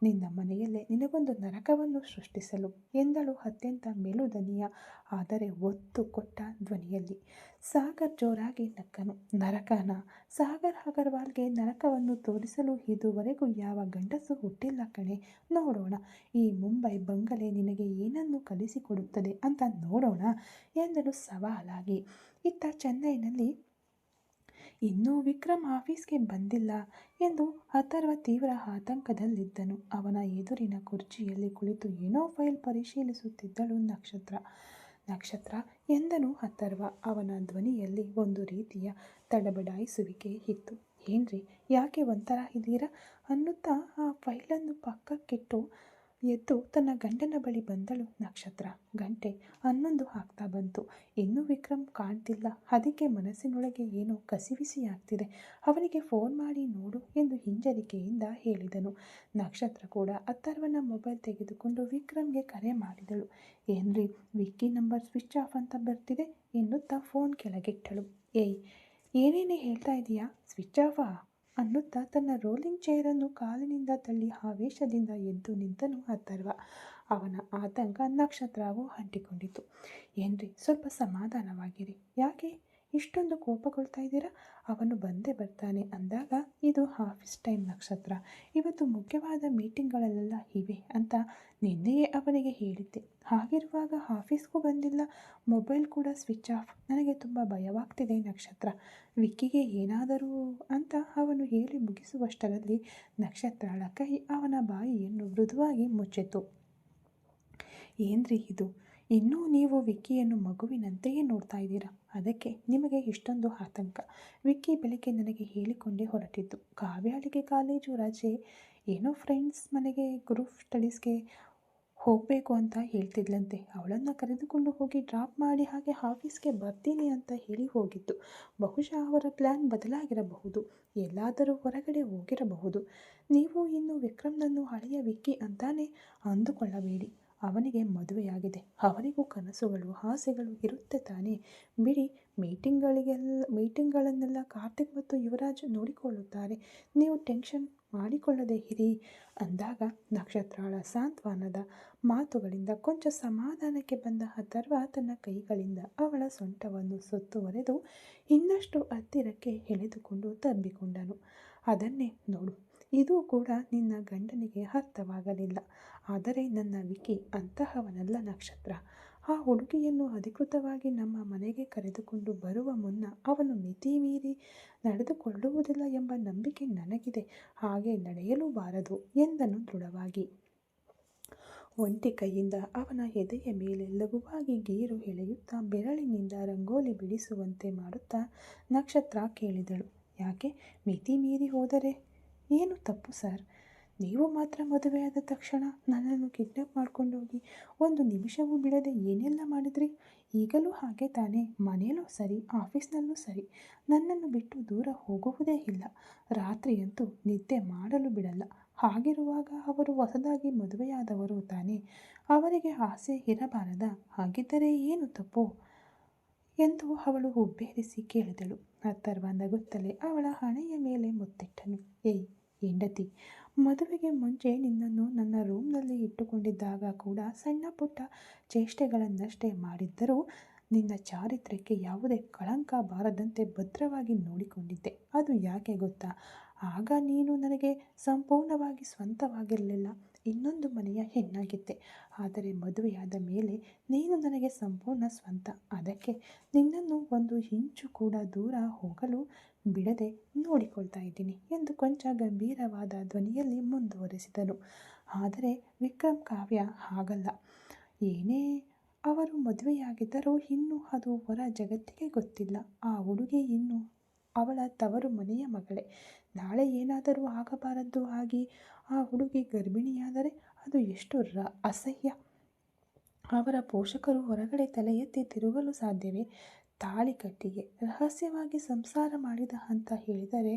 S1: ನಿನ್ನ ಮನೆಯಲ್ಲೇ ನಿನಗೊಂದು ನರಕವನ್ನು ಸೃಷ್ಟಿಸಲು ಎಂದಳು ಅತ್ಯಂತ ಮೆಲುದನಿಯ ಆದರೆ ಒತ್ತು ಕೊಟ್ಟ ಧ್ವನಿಯಲ್ಲಿ. ಸಾಗರ್ ಜೋರಾಗಿ ನಕ್ಕನು. ನರಕನ? ಸಾಗರ್ ಅಗರ್ವಾಲ್ಗೆ ನರಕವನ್ನು ತೋರಿಸಲು ಇದುವರೆಗೂ ಯಾವ ಗಂಡಸು ಹುಟ್ಟಿಲ್ಲ ಕಣೆ. ನೋಡೋಣ ಈ ಮುಂಬೈ ಬಂಗಲೆ ನಿನಗೆ ಏನನ್ನು ಕಲಿಸಿಕೊಡುತ್ತದೆ ಅಂತ ನೋಡೋಣ ಎಂದಳು ಸವಾಲಾಗಿ. ಇತ್ತ ಚೆನ್ನೈನಲ್ಲಿ ಇನ್ನೂ ವಿಕ್ರಮ್ ಆಫೀಸ್ಗೆ ಬಂದಿಲ್ಲ ಎಂದು ಅಥರ್ವ ತೀವ್ರ ಆತಂಕದಲ್ಲಿದ್ದನು. ಅವನ ಎದುರಿನ ಕುರ್ಚಿಯಲ್ಲಿ ಕುಳಿತು ಏನೋ ಫೈಲ್ ಪರಿಶೀಲಿಸುತ್ತಿದ್ದಳು ನಕ್ಷತ್ರ. ನಕ್ಷತ್ರ ಎಂದನು ಅಥರ್ವ. ಅವನ ಧ್ವನಿಯಲ್ಲಿ ಒಂದು ರೀತಿಯ ತಡಬಡಾಯಿಸುವಿಕೆ ಇತ್ತು. ಏನ್ರಿ, ಯಾಕೆ ಒಂಥರ ಇದ್ದೀರಾ ಅನ್ನುತ್ತಾ ಆ ಫೈಲನ್ನು ಪಕ್ಕಕ್ಕಿಟ್ಟು ಎದ್ದು ತನ್ನ ಗಂಡನ ಬಳಿ ಬಂದಳು ನಕ್ಷತ್ರ. ಗಂಟೆ 11 ಆಗ್ತಾ ಬಂತು. ಇನ್ನೂ ವಿಕ್ರಮ್ ಕಾಣ್ತಿಲ್ಲ. ಅದಕ್ಕೆ ಮನಸ್ಸಿನೊಳಗೆ ಏನೋ ಕಸಿವಿಸಿಯಾಗ್ತಿದೆ. ಅವನಿಗೆ ಫೋನ್ ಮಾಡಿ ನೋಡು ಎಂದು ಹಿಂಜರಿಕೆಯಿಂದ ಹೇಳಿದನು. ನಕ್ಷತ್ರ ಕೂಡ ಅಥರ್ವನ ಮೊಬೈಲ್ ತೆಗೆದುಕೊಂಡು ವಿಕ್ರಮ್ಗೆ ಕರೆ ಮಾಡಿದಳು. ಏನ್ರಿ, ವಿಕ್ಕಿ ನಂಬರ್ ಸ್ವಿಚ್ ಆಫ್ ಅಂತ ಬರ್ತಿದೆ ಎನ್ನುತ್ತಾ ಫೋನ್ ಕೆಳಗಿಟ್ಟಳು. ಏಯ್, ಏನೇನೇ ಹೇಳ್ತಾ ಇದೀಯಾ? ಸ್ವಿಚ್ ಆಫಾ ಅನ್ನುತ್ತಾ ತನ್ನ ರೋಲಿಂಗ್ ಚೇರನ್ನು ಕಾಲಿನಿಂದ ತಳ್ಳಿ ಆವೇಶದಿಂದ ಎದ್ದು ನಿಂತನು ಅಥರ್ವ. ಅವನ ಆತಂಕ ನಕ್ಷತ್ರವೂ ಅಂಟಿಕೊಂಡಿತು. ಏನ್ರಿ, ಸ್ವಲ್ಪ ಸಮಾಧಾನವಾಗಿರಿ. ಯಾಕೆ ಇಷ್ಟೊಂದು ಕೋಪಗೊಳ್ತಾ ಇದ್ದೀರಾ? ಅವನು ಬಂದೇ ಬರ್ತಾನೆ ಅಂದಾಗ ಇದು ಆಫೀಸ್ ಟೈಮ್ ನಕ್ಷತ್ರ. ಇವತ್ತು ಮುಖ್ಯವಾದ ಮೀಟಿಂಗ್ಗಳೆಲ್ಲ ಇವೆ ಅಂತ ನಿನ್ನೆಯೇ ಅವನಿಗೆ ಹೇಳಿದ್ದೆ. ಹಾಗಿರುವಾಗ ಆಫೀಸ್ಗೂ ಬಂದಿಲ್ಲ, ಮೊಬೈಲ್ ಕೂಡ ಸ್ವಿಚ್ ಆಫ್. ನನಗೆ ತುಂಬ ಭಯವಾಗ್ತಿದೆ ನಕ್ಷತ್ರ. ವಿಕ್ಕಿಗೆ ಏನಾದರೂ ಅಂತ ಅವನು ಹೇಳಿ ಮುಗಿಸುವಷ್ಟರಲ್ಲಿ ನಕ್ಷತ್ರಳ ಕೈ ಅವನ ಬಾಯಿಯನ್ನು ಮೃದುವಾಗಿ ಮುಚ್ಚಿತು. ಏನ್ರಿ ಇದು? ಇನ್ನೂ ನೀವು ವಿಕ್ಕಿಯನ್ನು ಮಗುವಿನಂತೆಯೇ ನೋಡ್ತಾ ಇದ್ದೀರಾ. ಅದಕ್ಕೆ ನಿಮಗೆ ಇಷ್ಟೊಂದು ಆತಂಕ. ವಿಕ್ಕಿ ಬೆಳಗ್ಗೆ ನನಗೆ ಹೇಳಿಕೊಂಡೇ ಹೊರಟಿದ್ದು. ಕಾವ್ಯಾಳಿಗೆ ಕಾಲೇಜು ರಜೆ, ಏನೋ ಫ್ರೆಂಡ್ಸ್ ಮನೆಗೆ ಗ್ರೂಪ್ ಸ್ಟಡೀಸ್ಗೆ ಹೋಗಬೇಕು ಅಂತ ಹೇಳ್ತಿದ್ಲಂತೆ. ಅವಳನ್ನು ಕರೆದುಕೊಂಡು ಹೋಗಿ ಡ್ರಾಪ್ ಮಾಡಿ ಹಾಗೆ ಆಫೀಸ್ಗೆ ಬರ್ತೀನಿ ಅಂತ ಹೇಳಿ ಹೋಗಿದ್ದು. ಬಹುಶಃ ಅವರ ಪ್ಲ್ಯಾನ್ ಬದಲಾಗಿರಬಹುದು. ಎಲ್ಲಾದರೂ ಹೊರಗಡೆ ಹೋಗಿರಬಹುದು. ನೀವು ಇನ್ನು ವಿಕ್ರಮ್ನನ್ನು ಹಳೆಯ ವಿಕ್ಕಿ ಅಂತಾನೆ ಅಂದುಕೊಳ್ಳಬೇಡಿ. ಅವನಿಗೆ ಮದುವೆಯಾಗಿದೆ. ಅವರಿಗೂ ಕನಸುಗಳು ಆಸೆಗಳು ಇರುತ್ತೆ ತಾನೇ. ಬಿಡಿ, ಮೀಟಿಂಗ್ಗಳನ್ನೆಲ್ಲ ಕಾರ್ತಿಕ್ ಮತ್ತು ಯುವರಾಜ್ ನೋಡಿಕೊಳ್ಳುತ್ತಾರೆ. ನೀವು ಟೆನ್ಷನ್ ಮಾಡಿಕೊಳ್ಳದೆ ಇರಿ ಅಂದಾಗ ನಕ್ಷತ್ರಾಳ ಸಾಂತ್ವನದ ಮಾತುಗಳಿಂದ ಕೊಂಚ ಸಮಾಧಾನಕ್ಕೆ ಬಂದ ಅಥರ್ವ ತನ್ನ ಕೈಗಳಿಂದ ಅವಳ ಸೊಂಟವನ್ನು ಸುತ್ತುವರೆದು ಇನ್ನಷ್ಟು ಹತ್ತಿರಕ್ಕೆ ಎಳೆದುಕೊಂಡು ತಬ್ಬಿಕೊಂಡನು. ಅದನ್ನೇ ನೋಡು, ಇದು ಕೂಡ ನಿನ್ನ ಗಂಡನಿಗೆ ಅರ್ಥವಾಗಲಿಲ್ಲ. ಆದರೆ ನನ್ನ ವಿಕಿ ಅಂತಹವನಲ್ಲ ನಕ್ಷತ್ರ. ಆ ಹುಡುಗಿಯನ್ನು ಅಧಿಕೃತವಾಗಿ ನಮ್ಮ ಮನೆಗೆ ಕರೆದುಕೊಂಡು ಬರುವ ಮುನ್ನ ಅವನು ಮಿತಿ ಮೀರಿ ನಡೆದುಕೊಳ್ಳುವುದಿಲ್ಲ ಎಂಬ ನಂಬಿಕೆ ನನಗಿದೆ. ಹಾಗೆ ನಡೆಯಲೂಬಾರದು ಎಂದನು ದೃಢವಾಗಿ. ಒಂಟಿ ಕೈಯಿಂದ ಅವನ ಎದೆಯ ಮೇಲೆ ಲಘುವಾಗಿ ಗೀರು ಎಳೆಯುತ್ತಾ ಬೆರಳಿನಿಂದ ರಂಗೋಲಿ ಬಿಡಿಸುವಂತೆ ಮಾಡುತ್ತಾ ನಕ್ಷತ್ರ ಕೇಳಿದಳು, ಯಾಕೆ ಮಿತಿ ಮೀರಿ ಹೋದರೆ ಏನು ತಪ್ಪು ಸರ್? ನೀವು ಮಾತ್ರ ಮದುವೆಯಾದ ತಕ್ಷಣ ನನ್ನನ್ನು ಕಿಡ್ನಾಪ್ ಮಾಡ್ಕೊಂಡೋಗಿ ಒಂದು ನಿಮಿಷವೂ ಬಿಡದೆ ಏನೆಲ್ಲ ಮಾಡಿದ್ರಿ? ಈಗಲೂ ಹಾಗೆ ತಾನೇ? ಮನೆಯಲ್ಲೂ ಸರಿ, ಆಫೀಸ್ನಲ್ಲೂ ಸರಿ, ನನ್ನನ್ನು ಬಿಟ್ಟು ದೂರ ಹೋಗುವುದೇ ಇಲ್ಲ. ರಾತ್ರಿಯಂತೂ ನಿದ್ದೆ ಮಾಡಲು ಬಿಡಲ್ಲ. ಹಾಗಿರುವಾಗ ಅವರು ಹೊಸದಾಗಿ ಮದುವೆಯಾದವರು ತಾನೇ, ಅವರಿಗೆ ಆಸೆ ಇರಬಾರದಾ? ಹಾಗಿದ್ದರೆ ಏನು ತಪ್ಪು ಎಂದು ಅವಳು ಹುಬ್ಬೇರಿಸಿ ಕೇಳಿದಳು. ಅಥರ್ವ ನಗುತ್ತಲೇ ಅವಳ ಹಣೆಯ ಮೇಲೆ ಮುತ್ತಿಟ್ಟನು. ಏಯ್ ಹೆಂಡತಿ, ಮದುವೆಗೆ ಮುಂಚೆ ನಿನ್ನನ್ನು ನನ್ನ ರೂಮ್ನಲ್ಲಿ ಇಟ್ಟುಕೊಂಡಿದ್ದಾಗ ಕೂಡ ಸಣ್ಣ ಪುಟ್ಟ ಚೇಷ್ಟೆಗಳನ್ನಷ್ಟೇ ಮಾಡಿದ್ದರೂ ನಿನ್ನ ಚಾರಿತ್ರ್ಯಕ್ಕೆ ಯಾವುದೇ ಕಳಂಕ ಬಾರದಂತೆ ಭದ್ರವಾಗಿ ನೋಡಿಕೊಂಡಿದ್ದೆ. ಅದು ಯಾಕೆ ಗೊತ್ತಾ? ಆಗ ನೀನು ನನಗೆ ಸಂಪೂರ್ಣವಾಗಿ ಸ್ವಂತವಾಗಿರಲಿಲ್ಲ, ಇನ್ನೊಂದು ಮನೆಯ ಹೆಣ್ಣಾಗಿದ್ದೆ. ಆದರೆ ಮದುವೆಯಾದ ಮೇಲೆ ನೀನು ನನಗೆ ಸಂಪೂರ್ಣ ಸ್ವಂತ. ಅದಕ್ಕೆ ನಿನ್ನನ್ನು ಒಂದು ಇಂಚು ಕೂಡ ದೂರ ಹೋಗಲು ಬಿಡದೆ ನೋಡಿಕೊಳ್ತಾ ಇದ್ದೀನಿ ಎಂದು ಕೊಂಚ ಗಂಭೀರವಾದ ಧ್ವನಿಯಲ್ಲಿ ಮುಂದುವರೆಸಿದನು. ಆದರೆ ವಿಕ್ರಮ್ ಕಾವ್ಯ ಹಾಗಲ್ಲ. ಏನೇ ಅವರು ಮದುವೆಯಾಗಿದ್ದರೂ ಇನ್ನೂ ಅದು ಹೊರ ಜಗತ್ತಿಗೆ ಗೊತ್ತಿಲ್ಲ. ಆ ಹುಡುಗಿ ಇನ್ನೂ ಅವಳ ತವರು ಮನೆಯ ಮಗಳೇ. ನಾಳೆ ಏನಾದರೂ ಆಗಬಾರದ್ದು ಆಗಿ ಆ ಹುಡುಗಿ ಗರ್ಭಿಣಿಯಾದರೆ ಅದು ಎಷ್ಟು ಅಸಹ್ಯ. ಅವರ ಪೋಷಕರು ಹೊರಗಡೆ ತಲೆ ಎತ್ತಿ ತಿರುಗಲು ಸಾಧ್ಯವೇ? ತಾಳಿ ಕಟ್ಟಿಗೆ ರಹಸ್ಯವಾಗಿ ಸಂಸಾರ ಮಾಡಿದ ಅಂತ ಹೇಳಿದರೆ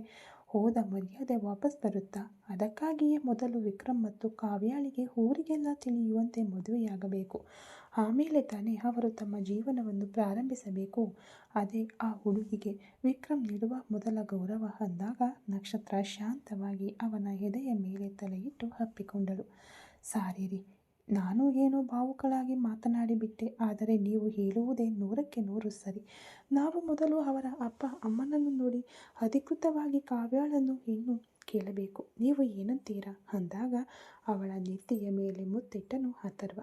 S1: ಹೋದ ಮರ್ಯಾದೆ ವಾಪಸ್ ಬರುತ್ತಾ? ಅದಕ್ಕಾಗಿಯೇ ಮೊದಲು ವಿಕ್ರಮ್ ಮತ್ತು ಕಾವ್ಯಾಳಿಗೆ ಊರಿಗೆಲ್ಲ ತಿಳಿಯುವಂತೆ ಮದುವೆಯಾಗಬೇಕು. ಆಮೇಲೆ ತಾನೇ ಅವರು ತಮ್ಮ ಜೀವನವನ್ನು ಪ್ರಾರಂಭಿಸಬೇಕು. ಅದೇ ಆ ಹುಡುಗಿಗೆ ವಿಕ್ರಮ್ ನೀಡುವ ಮೊದಲ ಗೌರವ ಅಂದಾಗ ನಕ್ಷತ್ರ ಶಾಂತವಾಗಿ ಅವನ ಎದೆಯ ಮೇಲೆ ತಲೆಯಿಟ್ಟು ಅಪ್ಪಿಕೊಂಡಳು. ಸಾರಿರಿ, ನಾನು ಏನೋ ಭಾವುಕಳಾಗಿ ಮಾತನಾಡಿಬಿಟ್ಟೆ. ಆದರೆ ನೀವು ಹೇಳುವುದೇ 100ಕ್ಕೆ 100 ಸರಿ. ನಾವು ಮೊದಲು ಅವರ ಅಪ್ಪ ಅಮ್ಮನನ್ನು ನೋಡಿ ಅಧಿಕೃತವಾಗಿ ಕಾವ್ಯಾಳನ್ನು ಇನ್ನು ಕೇಳಬೇಕು. ನೀವು ಏನಂತೀರಾ ಅಂದಾಗ ಅವಳ ನೆತ್ತಿಯ ಮೇಲೆ ಮುತ್ತಿಟ್ಟನು ಅಥರ್ವ.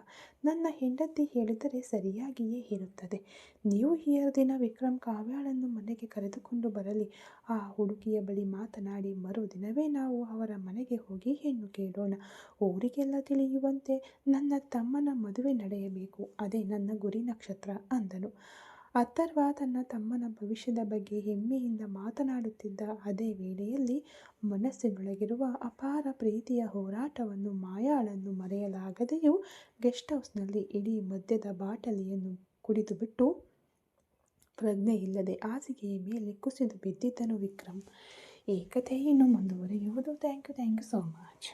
S1: ನನ್ನ ಹೆಂಡತಿ ಹೇಳಿದರೆ ಸರಿಯಾಗಿಯೇ ಇರುತ್ತದೆ. ನೀವು ಈ ದಿನ ವಿಕ್ರಮ್ ಕಾವ್ಯಾಳನ್ನು ಮನೆಗೆ ಕರೆದುಕೊಂಡು ಬರಲಿ. ಆ ಹುಡುಗಿಯ ಬಳಿ ಮಾತನಾಡಿ ಮರುದಿನವೇ ನಾವು ಅವರ ಮನೆಗೆ ಹೋಗಿ ಹೆಣ್ಣು ಕೇಳೋಣ. ಊರಿಗೆಲ್ಲ ತಿಳಿಯುವಂತೆ ನನ್ನ ತಮ್ಮನ ಮದುವೆ ನಡೆಯಬೇಕು. ಅದೇ ನನ್ನ ಗುರಿ ನಕ್ಷತ್ರ ಅಂದನು. ಅಥರ್ವ ತನ್ನ ತಮ್ಮನ ಭವಿಷ್ಯದ ಬಗ್ಗೆ ಹೆಮ್ಮೆಯಿಂದ ಮಾತನಾಡುತ್ತಿದ್ದ ಅದೇ ವೇಳೆಯಲ್ಲಿ ಮನಸ್ಸಿನೊಳಗಿರುವ ಅಪಾರ ಪ್ರೀತಿಯ ಹೋರಾಟವನ್ನು ಮಾಯಾಳನ್ನು ಮರೆಯಲಾಗದೆಯೂ ಗೆಸ್ಟ್ ಹೌಸ್ನಲ್ಲಿ ಇಡೀ ಮದ್ಯದ ಬಾಟಲಿಯನ್ನು ಕುಡಿದುಬಿಟ್ಟು ಪ್ರಜ್ಞೆ ಇಲ್ಲದೆ ಹಾಸಿಗೆಯ ಮೇಲೆ ಕುಸಿದು ಬಿದ್ದಿದ್ದನು ವಿಕ್ರಮ್. ಈ ಕಥೆ ಇನ್ನು ಮುಂದುವರಿಯುವುದು. Thank you so much.